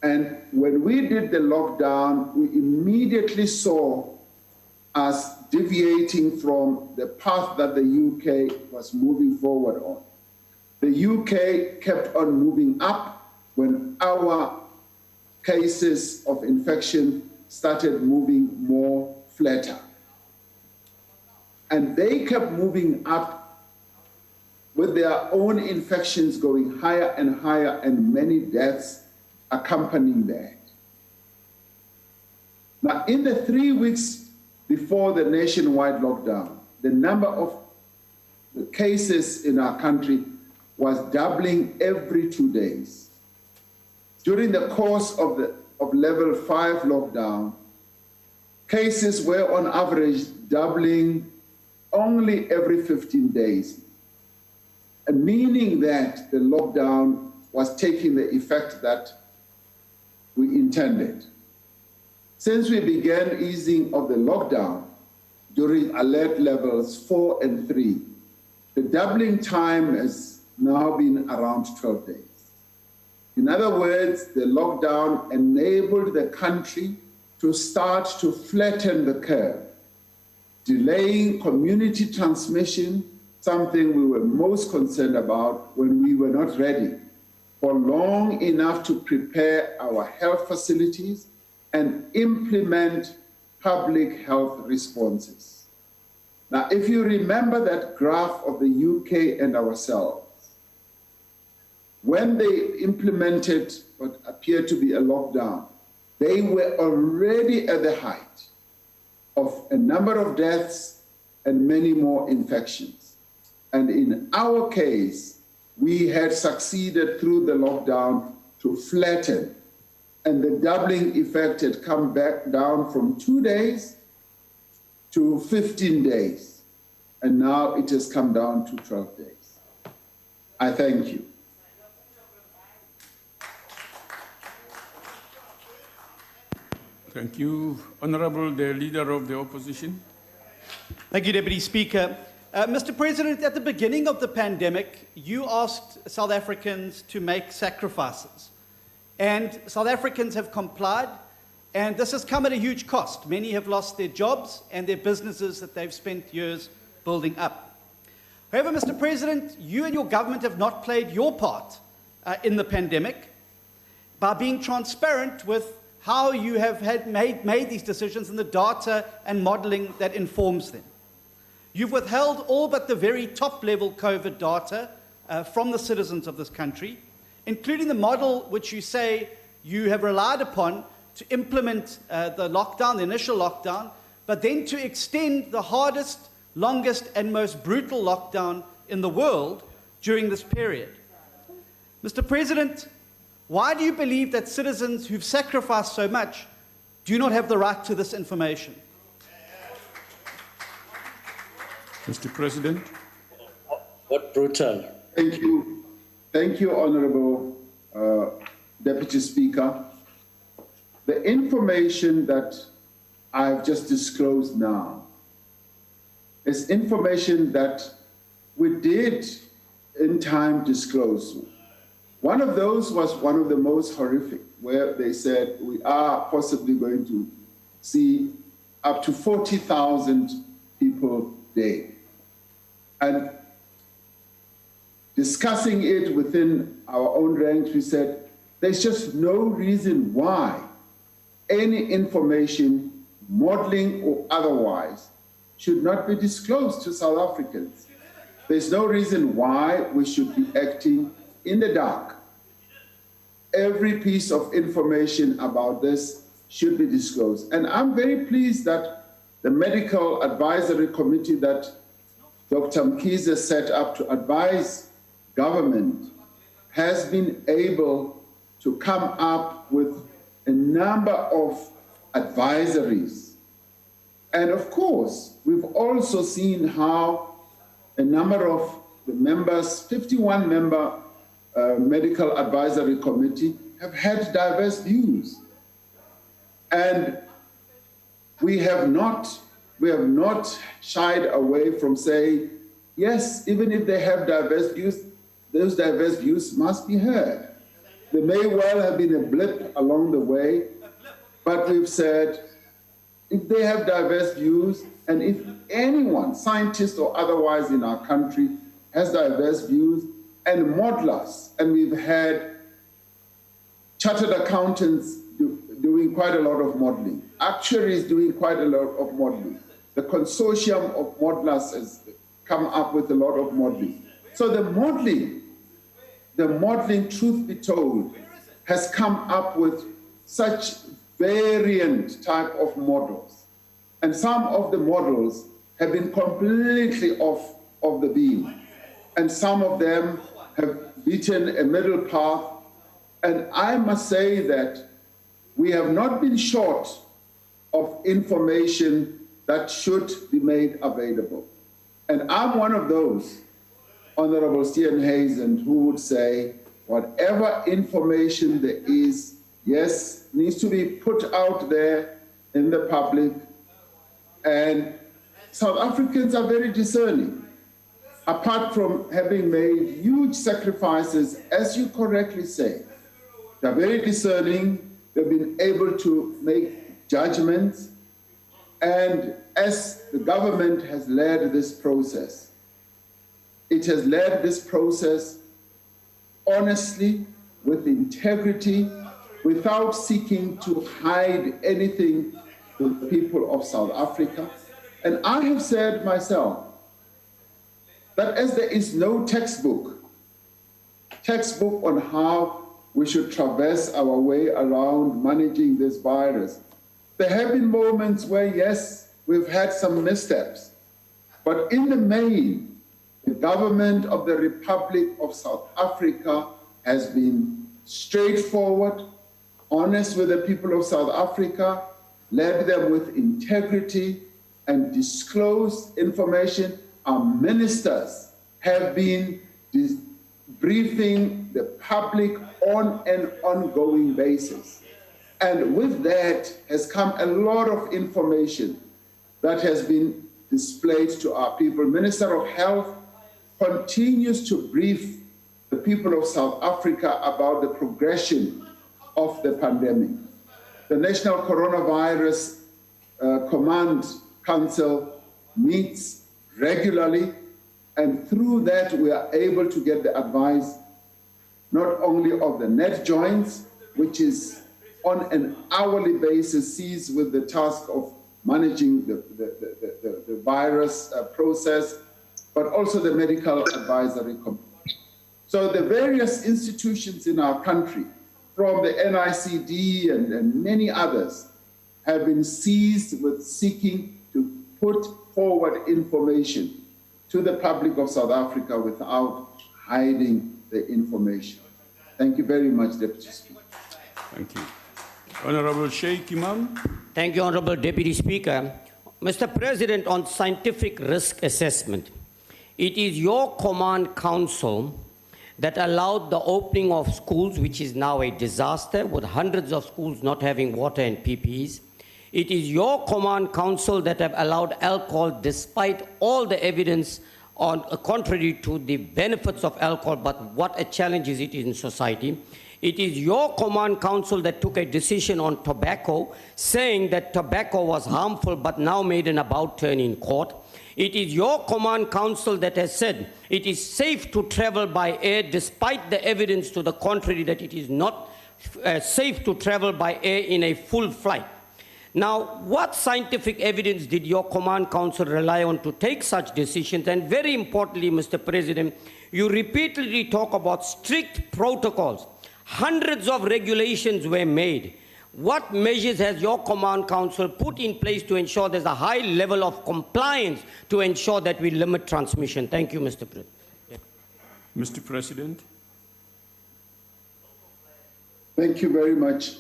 And when we did the lockdown, we immediately saw us deviating from the path that the UK was moving forward on. The UK kept on moving up when our cases of infection started moving more flatter. And they kept moving up with their own infections going higher and higher, and many deaths accompanying that. Now, in the 3 weeks before the nationwide lockdown, the number of the cases in our country was doubling every 2 days. During the course of level 5 lockdown, cases were on average doubling only every 15 days, and meaning that the lockdown was taking the effect that we intended. Since we began easing of the lockdown during alert levels 4 and 3, the doubling time has now been around 12 days. In other words, the lockdown enabled the country to start to flatten the curve, delaying community transmission, something we were most concerned about when we were not ready for long enough to prepare our health facilities and implement public health responses. Now, if you remember that graph of the UK and ourselves, when they implemented what appeared to be a lockdown, they were already at the height of a number of deaths and many more infections. And in our case, we had succeeded through the lockdown to flatten, and the doubling effect had come back down from 2 days to 15 days, and now it has come down to 12 days. I thank you. Thank you. Honorable, the Leader of the Opposition. Thank you, Deputy Speaker. Mr. President, at the beginning of the pandemic, you asked South Africans to make sacrifices. And South Africans have complied, and this has come at a huge cost. Many have lost their jobs and their businesses that they've spent years building up. However, Mr. President, you and your government have not played your part in the pandemic by being transparent with how you have made these decisions and the data and modeling that informs them. You've withheld all but the very top-level COVID data from the citizens of this country, including the model which you say you have relied upon to implement the lockdown, the initial lockdown, but then to extend the hardest, longest, and most brutal lockdown in the world during this period. Mr. President, why do you believe that citizens who've sacrificed so much do not have the right to this information? Mr. President. What brutal. Thank you. Thank you, Honorable Deputy Speaker. The information that I've just disclosed now is information that we did in time disclose. One of those was one of the most horrific, where they said we are possibly going to see up to 40,000 people dead. And discussing it within our own ranks, we said there's just no reason why any information, modeling or otherwise, should not be disclosed to South Africans. There's no reason why we should be acting in the dark. Every piece of information about this should be disclosed. And I'm very pleased that the Medical Advisory Committee that Dr. Mkhize set up to advise government has been able to come up with a number of advisories. And of course, we've also seen how a number of the members, 51-member Medical Advisory Committee, have had diverse views. And we have not shied away from saying, yes, even if they have diverse views, those diverse views must be heard. There may well have been a blip along the way, but we've said, if they have diverse views, and if anyone, scientist or otherwise in our country, has diverse views, and modelers, and we've had chartered accountants doing quite a lot of modeling, actuaries doing quite a lot of modeling. The consortium of modelers has come up with a lot of modeling. So the modeling, truth be told, has come up with such variant type of models. And some of the models have been completely off of the beam. And some of them have beaten a middle path. And I must say that we have not been short of information that should be made available. And I'm one of those, Honorable Stephen Hazen, who would say, whatever information there is, yes, needs to be put out there in the public. And South Africans are very discerning. Apart from having made huge sacrifices, as you correctly say, they're very discerning. They've been able to make judgments. And as the government has led this process, it has led this process honestly, with integrity, without seeking to hide anything to the people of South Africa. And I have said myself that as there is no textbook on how we should traverse our way around managing this virus. There have been moments where, yes, we've had some missteps, but in the main, the government of the Republic of South Africa has been straightforward, honest with the people of South Africa, led them with integrity, and disclosed information. Our ministers have been briefing the public on an ongoing basis. And with that has come a lot of information that has been displayed to our people. Minister of Health continues to brief the people of South Africa about the progression of the pandemic. The National Coronavirus Command Council meets regularly, and through that we are able to get the advice not only of the net joints, which is on an hourly basis seized with the task of managing the virus process, but also the medical advisory committee. So the various institutions in our country, from the NICD and many others, have been seized with seeking to put forward information to the public of South Africa without hiding the information. Thank you very much, Deputy Speaker. Thank you. Honorable Sheikh Imam. Thank you, Honorable Deputy Speaker. Mr. President, on scientific risk assessment, it is your command council that allowed the opening of schools, which is now a disaster, with hundreds of schools not having water and PPEs. It is your command council that have allowed alcohol, despite all the evidence on contrary to the benefits of alcohol, but what a challenge is it in society. It is your command council that took a decision on tobacco, saying that tobacco was harmful, but now made an about turn in court. It is your command council that has said it is safe to travel by air, despite the evidence to the contrary that it is not safe to travel by air in a full flight. Now, what scientific evidence did your command council rely on to take such decisions? And very importantly, Mr. President, you repeatedly talk about strict protocols. Hundreds of regulations were made. What measures has your command council put in place to ensure there's a high level of compliance to ensure that we limit transmission? Thank you, Mr. President. Mr. President. Thank you very much.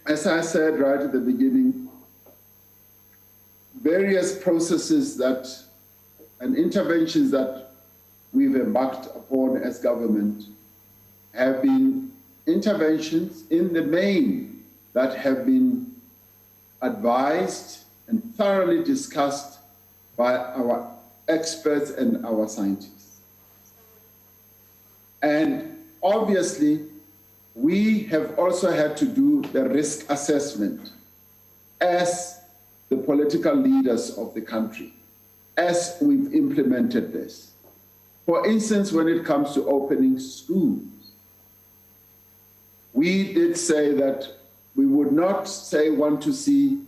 As I said right at the beginning, various processes and interventions that we've embarked upon as government have been interventions in the main that have been advised and thoroughly discussed by our experts and our scientists. And obviously, we have also had to do the risk assessment as the political leaders of the country, as we've implemented this. For instance, when it comes to opening schools, we did say that we would not want to see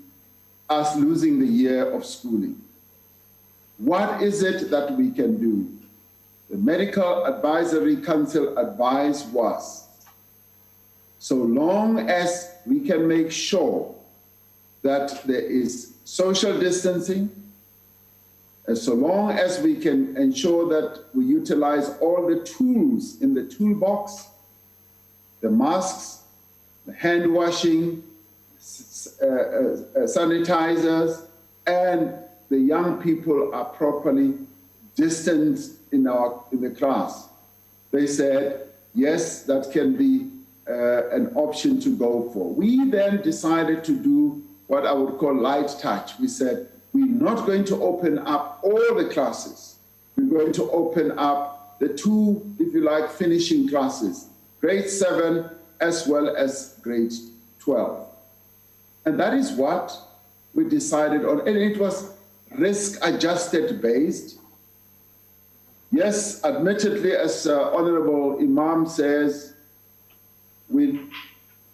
us losing the year of schooling. What is it that we can do? The Medical Advisory Council advice was, so long as we can make sure that there is social distancing, and so long as we can ensure that we utilize all the tools in the toolbox, the masks, the hand washing, sanitizers, and the young people are properly distanced in the class. They said, yes, that can be an option to go for. We then decided to do what I would call light touch. We said, we're not going to open up all the classes. We're going to open up the two, if you like, finishing classes, grade 7 as well as grade 12. And that is what we decided on. And it was risk-adjusted based. Yes, admittedly, as Honorable Imam says,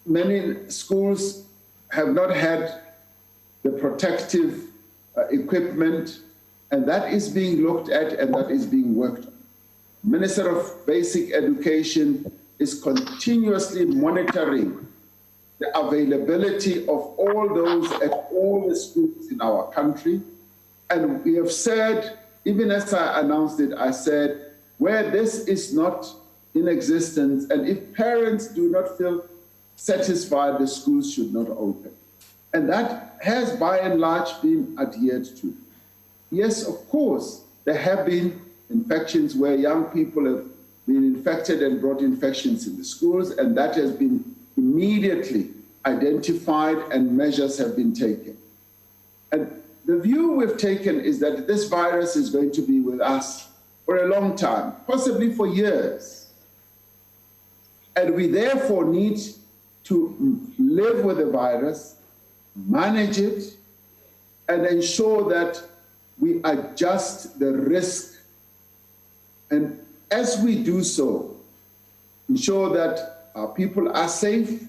many schools have not had the protective equipment, and that is being looked at and that is being worked on. Minister of Basic Education is continuously monitoring the availability of all those at all the schools in our country. And we have said, even as I announced it, I said, where this is not in existence, and if parents do not feel satisfied, the schools should not open. And that has by and large been adhered to. Yes, of course, there have been infections where young people have been infected and brought infections in the schools, and that has been immediately identified and measures have been taken. And the view we've taken is that this virus is going to be with us for a long time, possibly for years. And we therefore need to live with the virus, manage it, and ensure that we adjust the risk. And as we do so, ensure that our people are safe,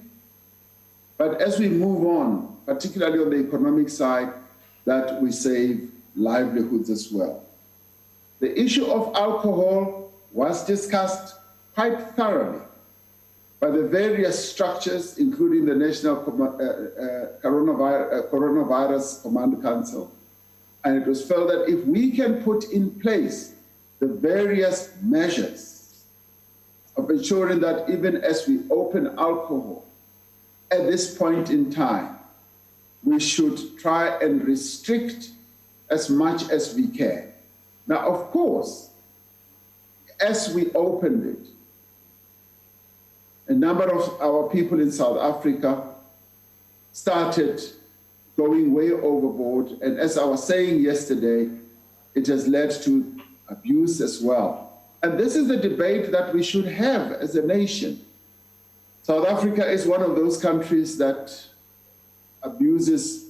but as we move on, particularly on the economic side, that we save livelihoods as well. The issue of alcohol was discussed quite thoroughly by the various structures, including the National Coronavirus Command Council. And it was felt that if we can put in place the various measures of ensuring that even as we open alcohol, at this point in time, we should try and restrict as much as we can. Now, of course, as we opened it, a number of our people in South Africa started going way overboard. And as I was saying yesterday, it has led to abuse as well. And this is the debate that we should have as a nation. South Africa is one of those countries that abuses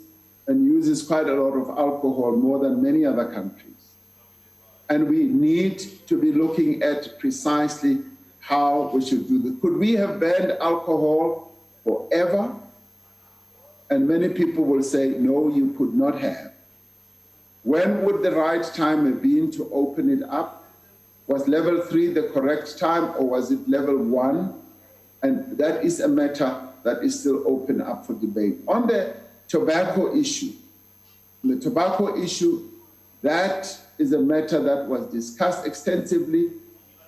and uses quite a lot of alcohol, more than many other countries. And we need to be looking at precisely how we should do this. Could we have banned alcohol forever? And many people will say, no, you could not have. When would the right time have been to open it up? Was level 3 the correct time, or was it level 1? And that is a matter that is still open up for debate. On the tobacco issue, that is a matter that was discussed extensively,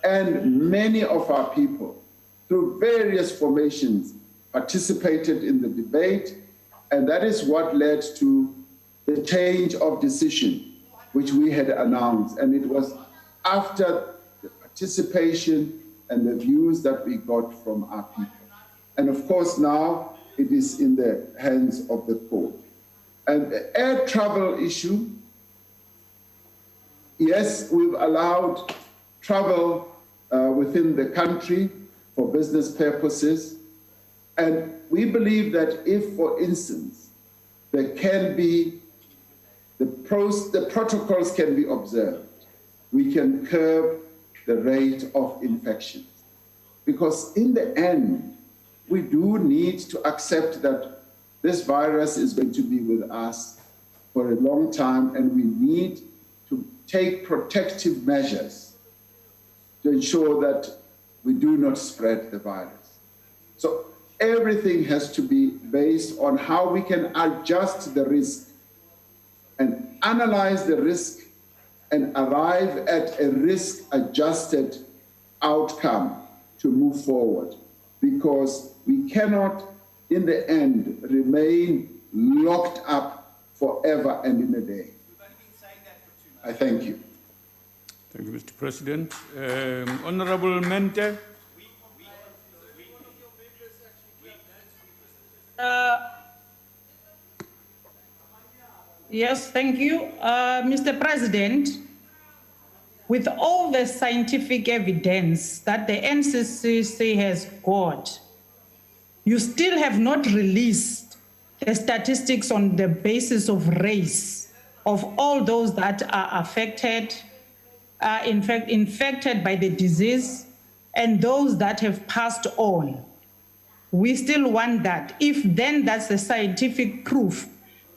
and many of our people, through various formations, participated in the debate, and that is what led to the change of decision, which we had announced. And it was after the participation and the views that we got from our people. And of course, now it is in the hands of the court. And the air travel issue, yes, we've allowed travel within the country for business purposes. And we believe that if, for instance, there can be, the protocols can be observed, we can curb the rate of infections. Because in the end, we do need to accept that this virus is going to be with us for a long time, and we need to take protective measures to ensure that we do not spread the virus. So everything has to be based on how we can adjust the risk and analyze the risk and arrive at a risk-adjusted outcome to move forward, because we cannot, in the end, remain locked up forever and in a day. I thank you. Thank you, Mr. President. Honorable Mente. Yes, thank you. Mr. President, with all the scientific evidence that the NCCC has got, you still have not released the statistics on the basis of race of all those that are affected, in fact, infected by the disease, and those that have passed on. We still want that. If then that's the scientific proof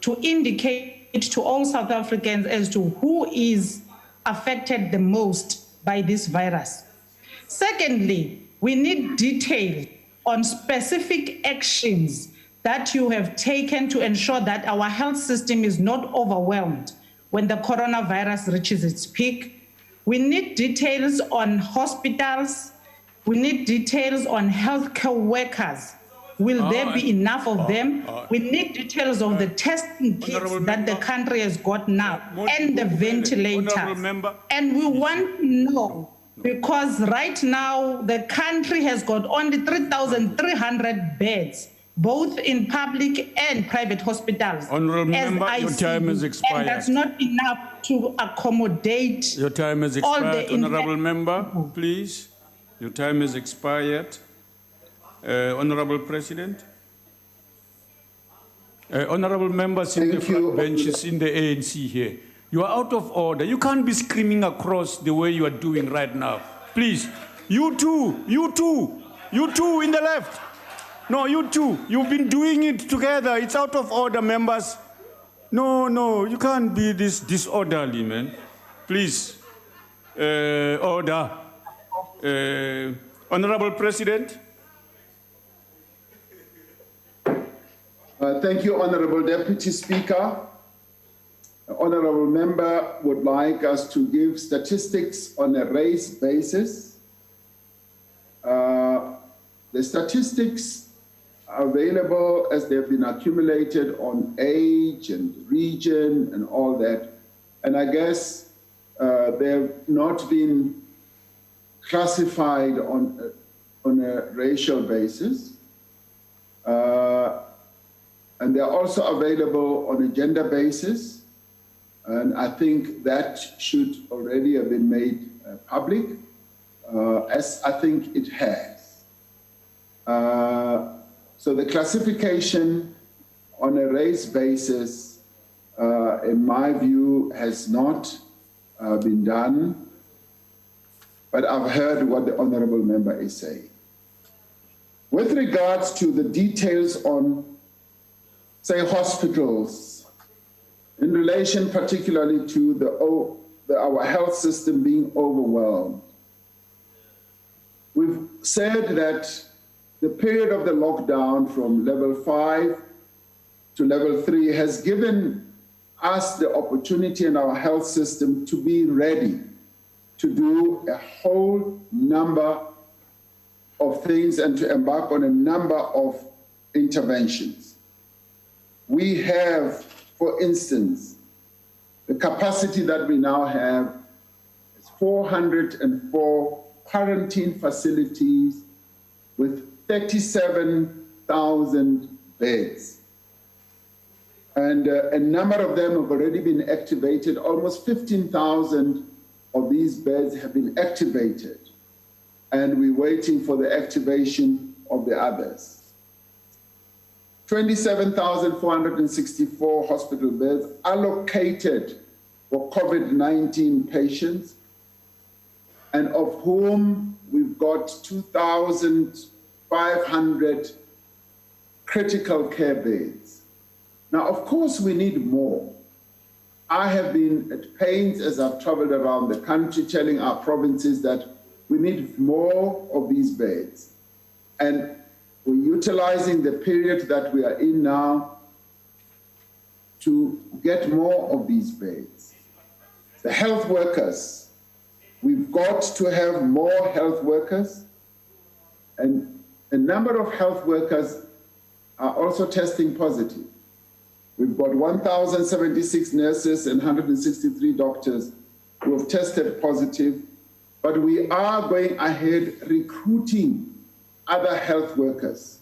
to indicate to all South Africans as to who is affected the most by this virus. Secondly, We need detail on specific actions that you have taken to ensure that our health system is not overwhelmed when the coronavirus reaches its peak. We need details on hospitals. We need details on healthcare workers. Will there be enough of them? We need details of the testing kits that the country has got now and the ventilators. And we want to know, because right now the country has got only 3,300 beds, both in public and private hospitals. Honourable Member, your time has expired. And that's not enough to accommodate your time has all expired. the Honourable Member, please. Your time has expired. Honourable President. Honourable members in the front benches in the ANC here. You are out of order. You can't be screaming across the way you are doing right now. Please. You too in the left. No, you two. You've been doing it together. It's out of order, members. No, you can't be this disorderly, man. Please. Order. Honourable President. Thank you, Honourable Deputy Speaker. Honourable Member would like us to give statistics on a race basis. The statistics are available as they've been accumulated on age and region and all that. And I guess they've not been classified on a racial basis. And they're also available on a gender basis. And I think that should already have been made public, as I think it has. So the classification on a race basis, in my view, has not been done. But I've heard what the Honourable Member is saying. With regards to the details on, say, hospitals, in relation particularly to our health system being overwhelmed, we've said that the period of the lockdown from level 5 to level 3 has given us the opportunity in our health system to be ready to do a whole number of things and to embark on a number of interventions. We have, for instance, the capacity that we now have is 404 quarantine facilities with 37,000 beds. And a number of them have already been activated. Almost 15,000 of these beds have been activated. And we're waiting for the activation of the others. 27,464 hospital beds allocated for COVID-19 patients, and of whom we've got 2,500 critical care beds. Now, of course, we need more. I have been at pains as I've traveled around the country telling our provinces that we need more of these beds. And we're utilizing the period that we are in now to get more of these beds. The health workers, we've got to have more health workers, and a number of health workers are also testing positive. We've got 1,076 nurses and 163 doctors who have tested positive, but we are going ahead recruiting other health workers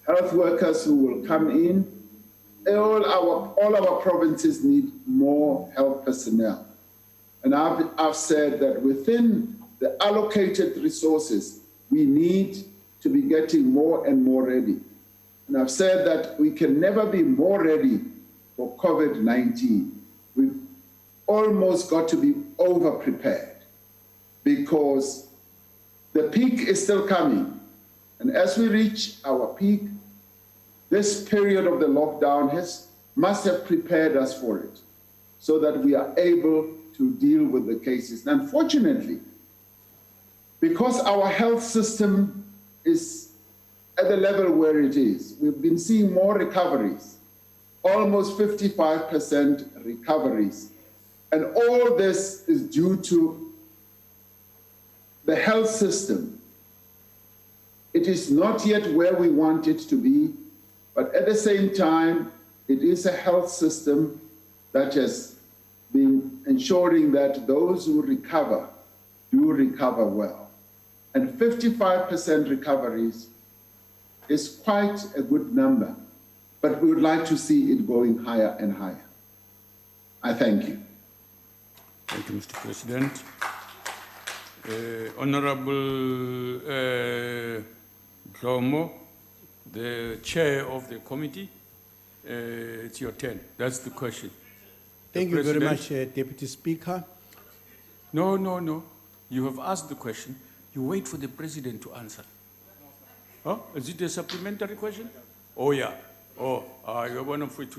who will come in. All our provinces need more health personnel. And I've said that within the allocated resources, we need to be getting more and more ready. And I've said that we can never be more ready for COVID-19. We've almost got to be over-prepared because the peak is still coming. And as we reach our peak, this period of the lockdown must have prepared us for it so that we are able to deal with the cases. And unfortunately, because our health system is at the level where it is, we've been seeing more recoveries, almost 55% recoveries. And all this is due to the health system. It is not yet where we want it to be, but at the same time, it is a health system that has been ensuring that those who recover do recover well. And 55% recoveries is quite a good number, but we would like to see it going higher and higher. I thank you. Thank you, Mr. President. Honorable Dlomo, the chair of the committee, it's your turn. That's the question. Thank you very much, Deputy Speaker. No, no, no. You have asked the question. You wait for the president to answer. Huh? Is it a supplementary question? Oh, yeah. Oh, you're one of it.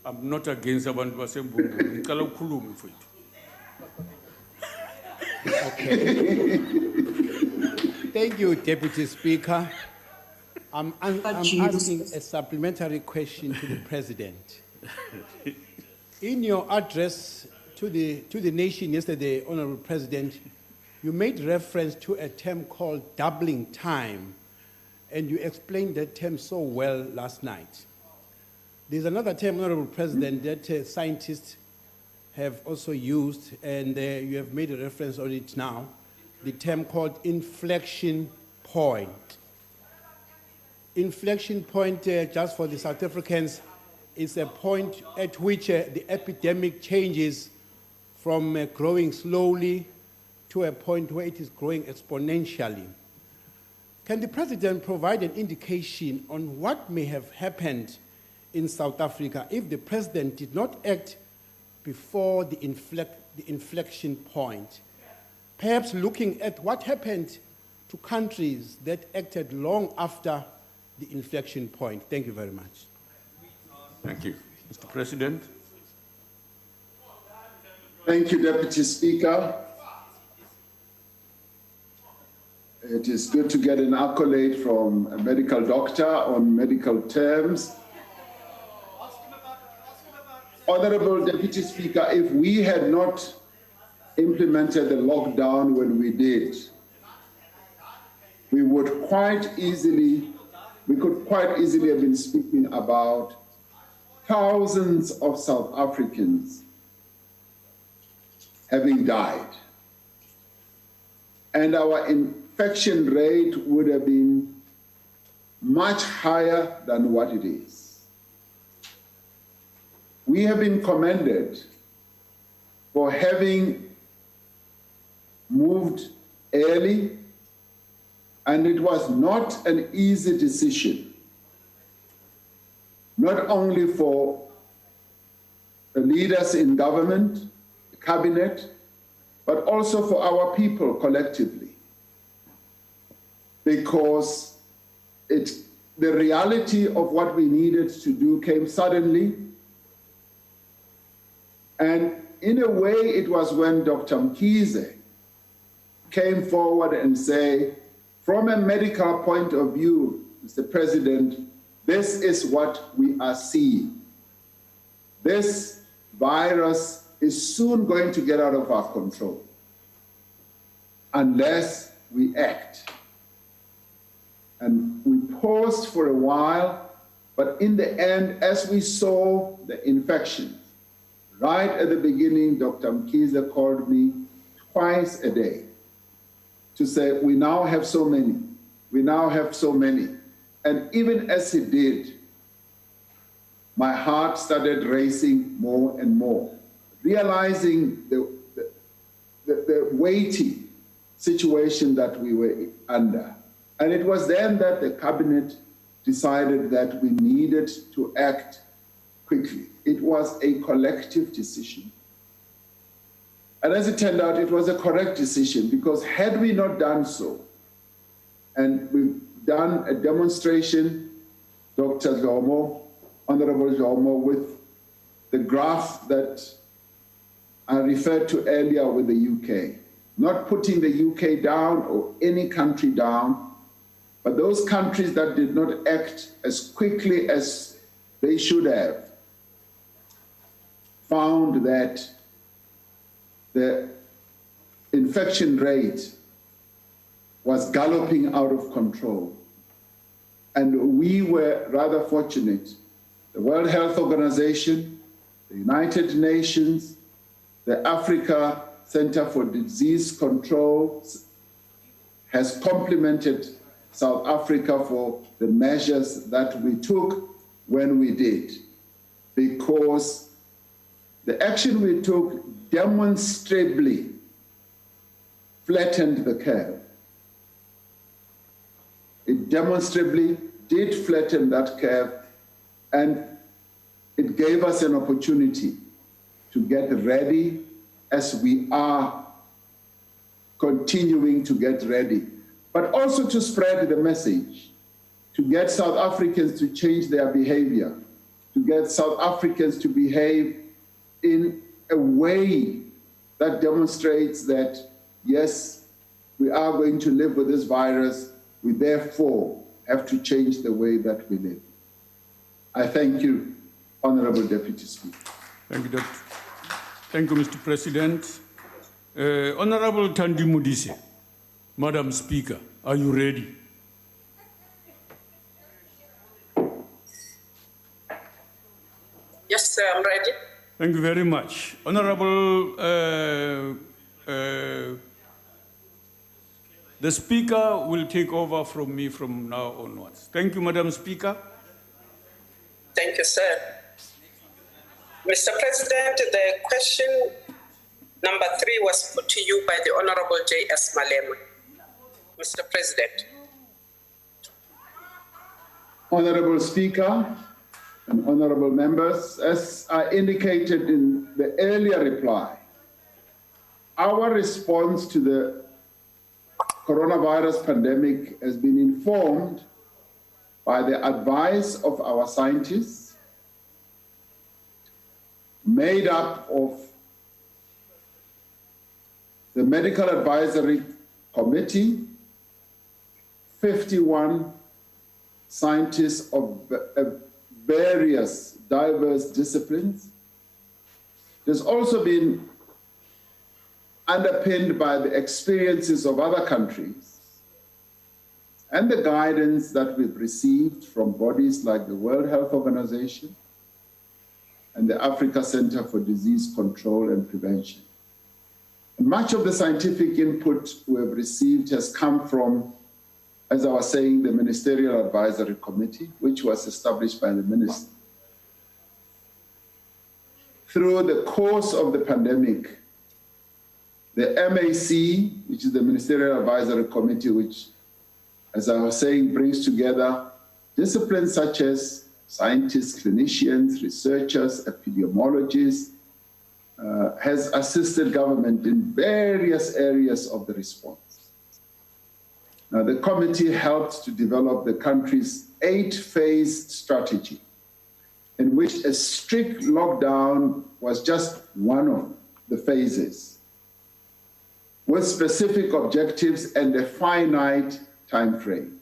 I'm not against abantu basembungu. Ngicela ukukhuluma mfowethu. Okay. Thank you, Deputy Speaker. I'm asking a supplementary question to the President. In your address to the nation yesterday, Honorable President, you made reference to a term called doubling time, and you explained that term so well last night. There's another term, Honorable President, that scientists have also used, and you have made a reference on it now, the term called inflection point. Inflection point, just for the South Africans, is a point at which the epidemic changes from growing slowly to a point where it is growing exponentially. Can the President provide an indication on what may have happened in South Africa if the President did not act before the inflection point? Perhaps looking at what happened to countries that acted long after the inflection point. Thank you very much. Thank you. Mr. President. Thank you, Deputy Speaker. It is good to get an accolade from a medical doctor on medical terms. Honorable Deputy Speaker, if we had not implemented the lockdown when we did, we could quite easily have been speaking about thousands of South Africans having died. And our infection rate would have been much higher than what it is. We have been commended for having moved early, and it was not an easy decision, not only for the leaders in government, the cabinet, but also for our people collectively, because the reality of what we needed to do came suddenly. And in a way, it was when Dr. Mkhize came forward and said, from a medical point of view, Mr. President, this is what we are seeing. This virus is soon going to get out of our control unless we act. And we paused for a while, but in the end, as we saw the infection, right at the beginning, Dr. Mkhize called me twice a day to say, we now have so many, we now have so many. And even as he did, my heart started racing more and more, realizing the weighty situation that we were under. And it was then that the cabinet decided that we needed to act quickly. It was a collective decision. And as it turned out, it was a correct decision, because had we not done so, and we've done a demonstration, Dr. Dlomo, Honorable Dlomo, with the graph that I referred to earlier with the UK, not putting the UK down or any country down, but those countries that did not act as quickly as they should have found that the infection rate was galloping out of control. And we were rather fortunate. The World Health Organization, the United Nations, the Africa Center for Disease Control has complimented South Africa for the measures that we took when we did, because the action we took demonstrably flattened the curve. It demonstrably did flatten that curve, and it gave us an opportunity to get ready as we are continuing to get ready, but also to spread the message, to get South Africans to change their behavior, to get South Africans to behave in a way that demonstrates that, yes, we are going to live with this virus. We therefore have to change the way that we live. I thank you, Honorable Deputy Speaker. Thank you, Doctor. Thank you, Mr. President. Honorable Thandi Modise, Madam Speaker, are you ready? Yes, sir, I'm ready. Thank you very much. Honorable, the Speaker will take over from me from now onwards. Thank you, Madam Speaker. Thank you, sir. Mr. President, the question number 3 was put to you by the Honorable J.S. Malema. Mr. President. Honorable Speaker and honorable members, as I indicated in the earlier reply, our response to the coronavirus pandemic has been informed by the advice of our scientists, made up of the Medical Advisory Committee, 51 scientists of various diverse disciplines. It has also been underpinned by the experiences of other countries and the guidance that we've received from bodies like the World Health Organization and the Africa Center for Disease Control and Prevention. And much of the scientific input we have received has come from, as I was saying, the Ministerial Advisory Committee, which was established by the Minister. Through the course of the pandemic, the MAC, which is the Ministerial Advisory Committee, which, as I was saying, brings together disciplines such as scientists, clinicians, researchers, epidemiologists, has assisted government in various areas of the response. Now, the committee helped to develop the country's 8-phase strategy, in which a strict lockdown was just one of the phases, with specific objectives and a finite time frame.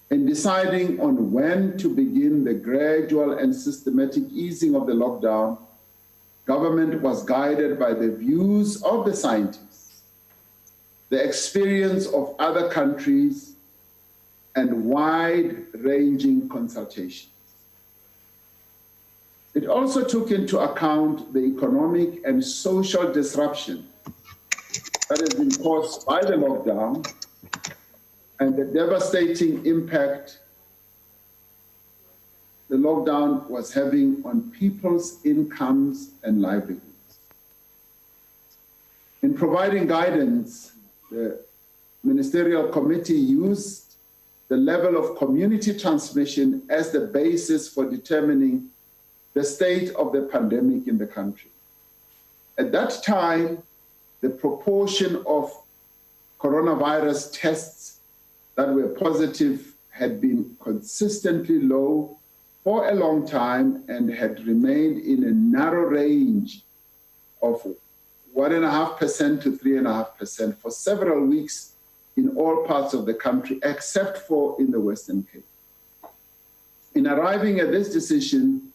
In deciding on when to begin the gradual and systematic easing of the lockdown, government was guided by the views of the scientists, the experience of other countries, and wide-ranging consultations. It also took into account the economic and social disruption that has been caused by the lockdown and the devastating impact the lockdown was having on people's incomes and livelihoods. In providing guidance, the Ministerial Committee used the level of community transmission as the basis for determining the state of the pandemic in the country. At that time, the proportion of coronavirus tests that were positive had been consistently low for a long time and had remained in a narrow range of 1.5% to 3.5% for several weeks in all parts of the country, except for in the Western Cape. In arriving at this decision,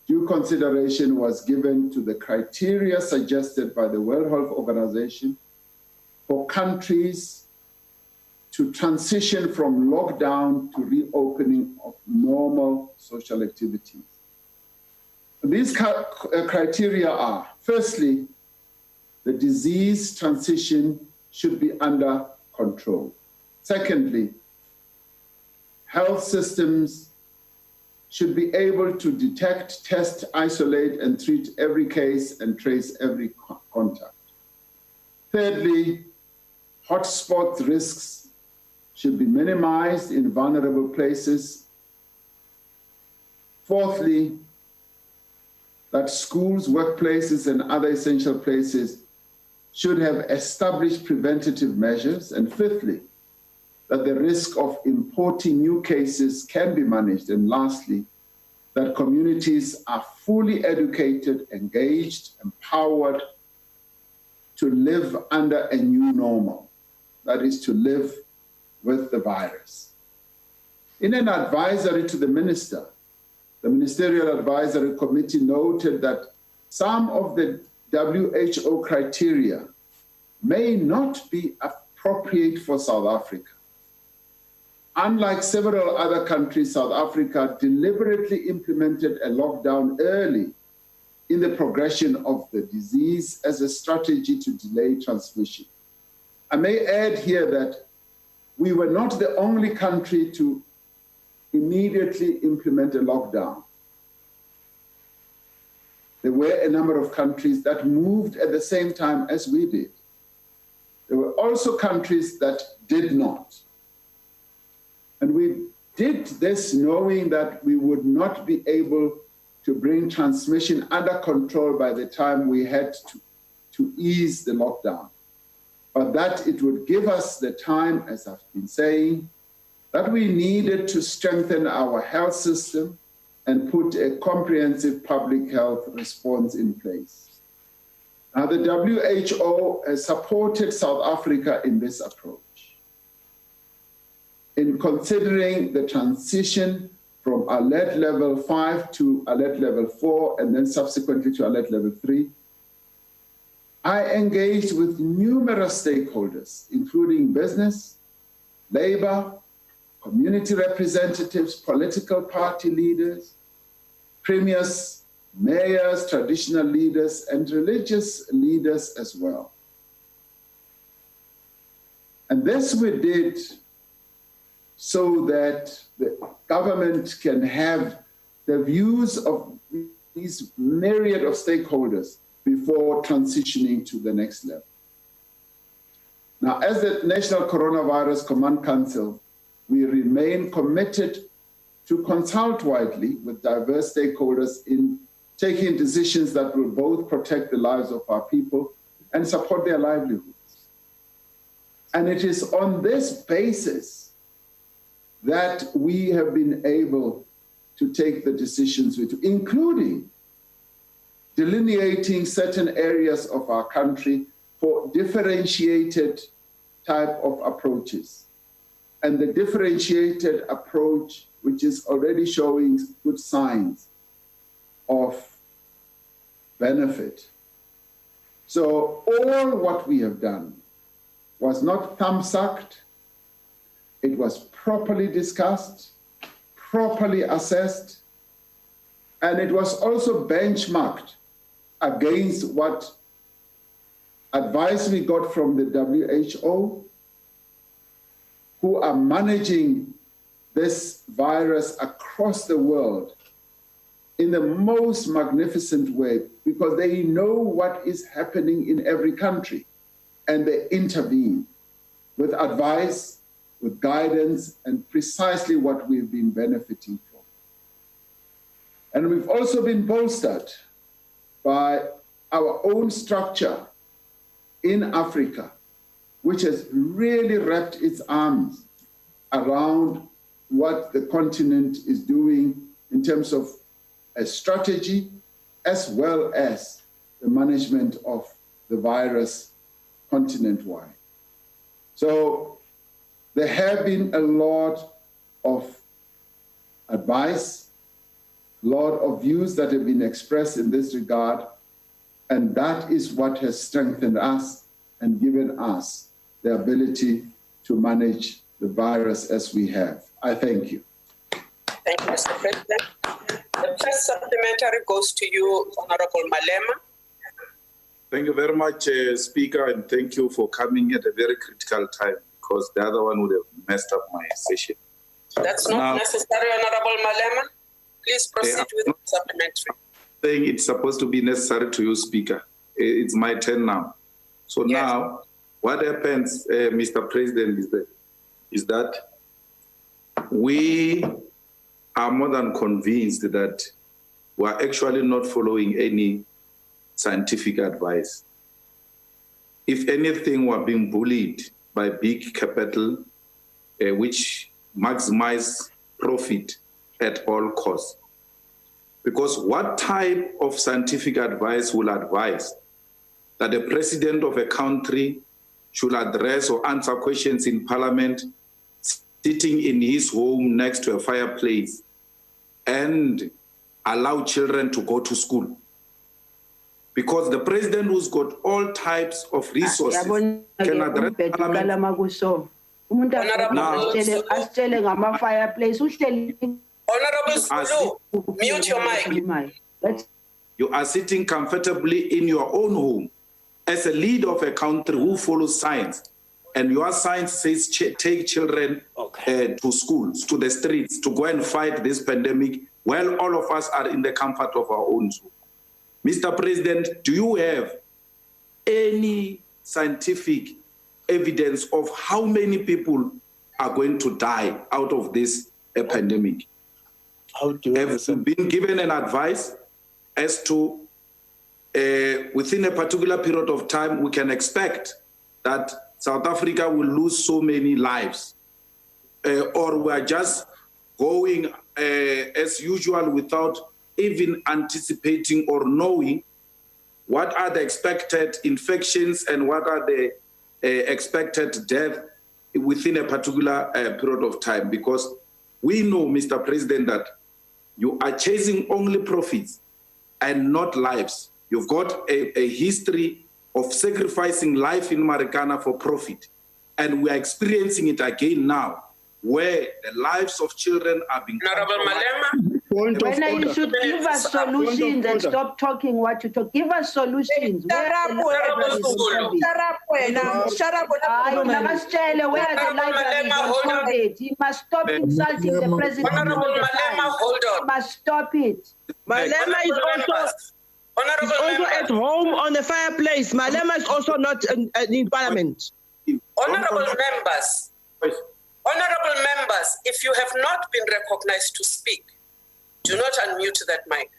due consideration was given to the criteria suggested by the World Health Organization for countries to transition from lockdown to reopening of normal social activities. These criteria are, firstly, the disease transition should be under control. Secondly, health systems should be able to detect, test, isolate, and treat every case and trace every contact. Thirdly, hotspot risks should be minimized in vulnerable places. Fourthly, that schools, workplaces, and other essential places should have established preventative measures. And fifthly, that the risk of importing new cases can be managed. And lastly, that communities are fully educated, engaged, empowered to live under a new normal, that is, to live with the virus. In an advisory to the minister, the Ministerial Advisory Committee noted that some of the WHO criteria may not be appropriate for South Africa. Unlike several other countries, South Africa deliberately implemented a lockdown early in the progression of the disease as a strategy to delay transmission. I may add here that we were not the only country to immediately implement a lockdown. There were a number of countries that moved at the same time as we did. There were also countries that did not. And we did this knowing that we would not be able to bring transmission under control by the time we had to ease the lockdown. But that it would give us the time, as I've been saying, that we needed to strengthen our health system and put a comprehensive public health response in place. Now, the WHO has supported South Africa in this approach. In considering the transition from alert level 5 to alert level 4 and then subsequently to alert level 3, I engaged with numerous stakeholders, including business, labor, community representatives, political party leaders, premiers, mayors, traditional leaders, and religious leaders as well. And this we did so that the government can have the views of these myriad of stakeholders before transitioning to the next level. Now, as the National Coronavirus Command Council, we remain committed to consult widely with diverse stakeholders in taking decisions that will both protect the lives of our people and support their livelihoods. And it is on this basis that we have been able to take the decisions we took, including delineating certain areas of our country for differentiated type of approaches. And the differentiated approach, which is already showing good signs of benefit. So all what we have done was not thumb-sucked. It was properly discussed, properly assessed, and it was also benchmarked against what advice we got from the WHO, who are managing this virus across the world in the most magnificent way, because they know what is happening in every country, and they intervene with advice, with guidance, and precisely what we've been benefiting from. And we've also been bolstered by our own structure in Africa, which has really wrapped its arms around what the continent is doing in terms of a strategy, as well as the management of the virus continent-wide. So there have been a lot of advice, a lot of views that have been expressed in this regard, and that is what has strengthened us and given us the ability to manage the virus as we have. I thank you. Thank you, Mr. President. The first supplementary goes to you, Honorable Malema. Thank you very much, Speaker, and thank you for coming at a very critical time, because the other one would have messed up my session. That's not necessary, Honorable Malema. Please proceed with the supplementary. Saying it's supposed to be necessary to you, Speaker. It's my turn now. So now, what happens, Mr. President, is that we are more than convinced that we are actually not following any scientific advice. If anything, we are being bullied by big capital, which maximize profit at all costs. Because what type of scientific advice will advise that the president of a country should address or answer questions in parliament sitting in his home next to a fireplace and allow children to go to school? Because the president who's got all types of resources can address parliament. Honorable Sulu, mute your mic. You are sitting comfortably in your own home as a leader of a country who follows science, and your science says take children to schools, to the streets, to go and fight this pandemic, while all of us are in the comfort of our own home. Mr. President, do you have any scientific evidence of how many people are going to die out of this pandemic? Have you been given an advice as to within a particular period of time we can expect that South Africa will lose so many lives, or we're just going as usual without even anticipating or knowing what are the expected infections and what are the expected death within a particular period of time? Because we know, Mr. President, that you are chasing only profits and not lives. You've got a history of sacrificing life in Marikana for profit. And we are experiencing it again now, where the lives of children are being... Honorable Malema. When you should give us solutions and stop talking what you talk. Give us solutions. Where are the libraries on COVID? He must stop insulting the president. He must stop it. Malema is also at home on the fireplace. Malema is also not in parliament. Honorable members, if you have not been recognized to speak, do not unmute that mic,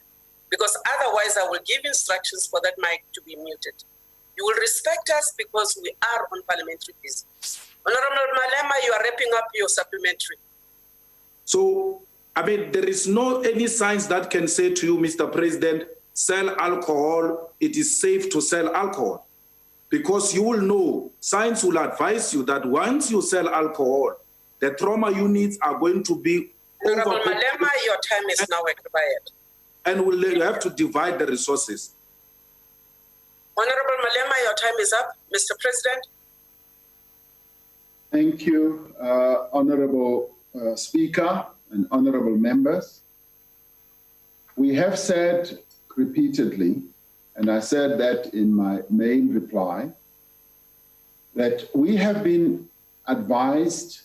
because otherwise I will give instructions for that mic to be muted. You will respect us because we are on parliamentary business. Honorable Malema, you are wrapping up your supplementary. So, I mean, there is no any science that can say to you, Mr. President, sell alcohol, it is safe to sell alcohol. Because you will know, science will advise you that once you sell alcohol, the trauma units are going to be... Honorable Malema, your time is now expired. And we'll have to divide the resources. Honorable Malema, your time is up. Mr. President. Thank you, Honorable Speaker and honorable members. We have said repeatedly, and I said that in my main reply, that we have been advised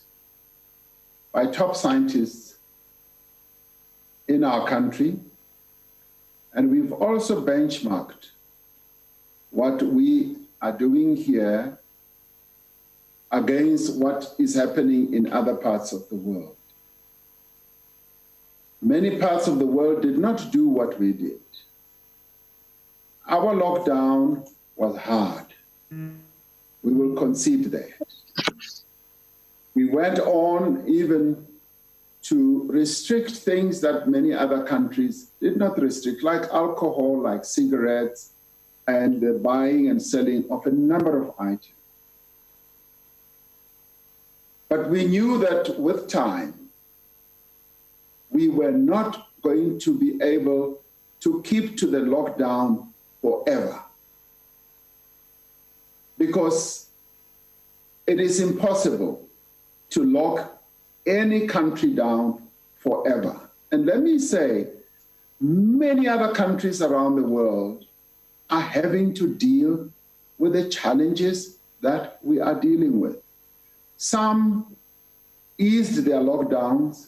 by top scientists in our country, and we've also benchmarked what we are doing here against what is happening in other parts of the world. Many parts of the world did not do what we did. Our lockdown was hard. We will concede that. We went on even to restrict things that many other countries did not restrict, like alcohol, like cigarettes, and the buying and selling of a number of items. But we knew that with time, we were not going to be able to keep to the lockdown forever, because it is impossible to lock any country down forever. And let me say, many other countries around the world are having to deal with the challenges that we are dealing with. Some eased their lockdowns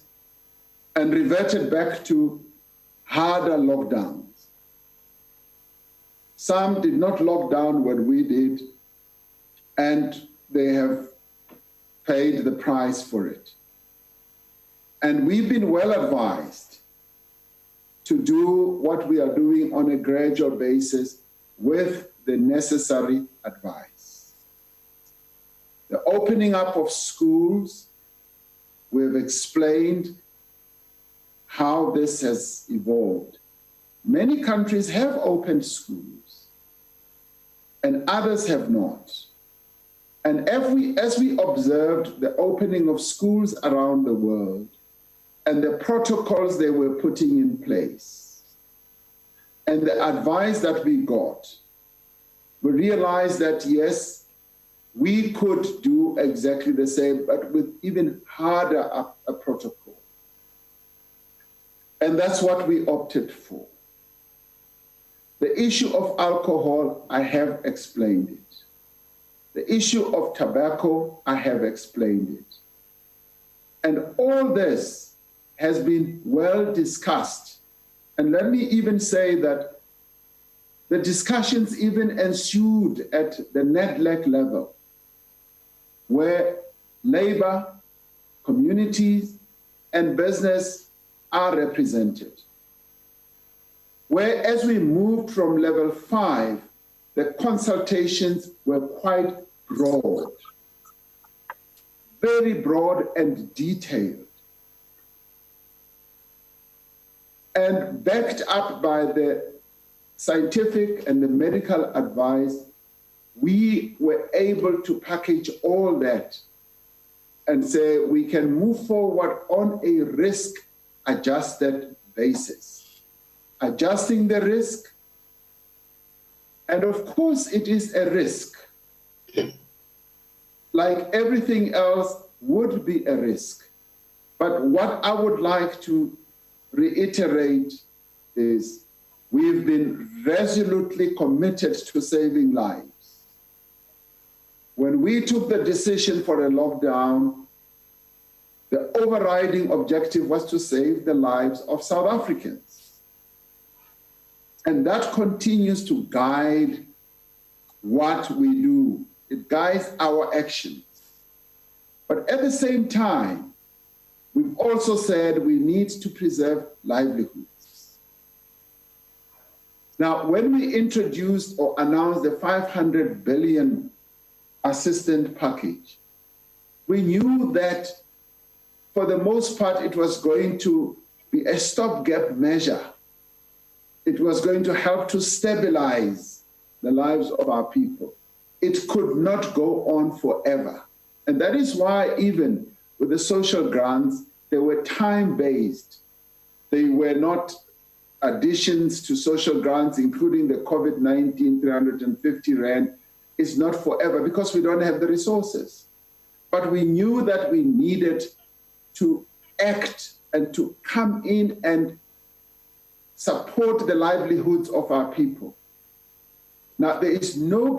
and reverted back to harder lockdowns. Some did not lock down what we did, and they have paid the price for it. And we've been well advised to do what we are doing on a gradual basis with the necessary advice. The opening up of schools, we've explained how this has evolved. Many countries have opened schools and others have not. And as we observed the opening of schools around the world and the protocols they were putting in place and the advice that we got, we realized that yes, we could do exactly the same, but with even harder a protocol. And that's what we opted for. The issue of alcohol, I have explained it. The issue of tobacco, I have explained it. And all this has been well discussed. And let me even say that the discussions even ensued at the NEDLAC level, where labor, communities, and business are represented. Where as we moved from level 5, the consultations were quite broad, very broad and detailed, and backed up by the scientific and the medical advice. We were able to package all that and say we can move forward on a risk-adjusted basis, adjusting the risk. And of course, it is a risk. Like everything else would be a risk. But what I would like to reiterate is we've been resolutely committed to saving lives. When we took the decision for a lockdown, the overriding objective was to save the lives of South Africans. And that continues to guide what we do. It guides our actions. But at the same time, we've also said we need to preserve livelihoods. Now, when we introduced or announced the 500 billion assistance package, we knew that for the most part, it was going to be a stopgap measure. It was going to help to stabilize the lives of our people. It could not go on forever. And that is why even with the social grants, they were time-based. They were not additions to social grants, including the COVID-19 350 Rand. It's not forever because we don't have the resources. But we knew that we needed to act and to come in and support the livelihoods of our people. Now, there is no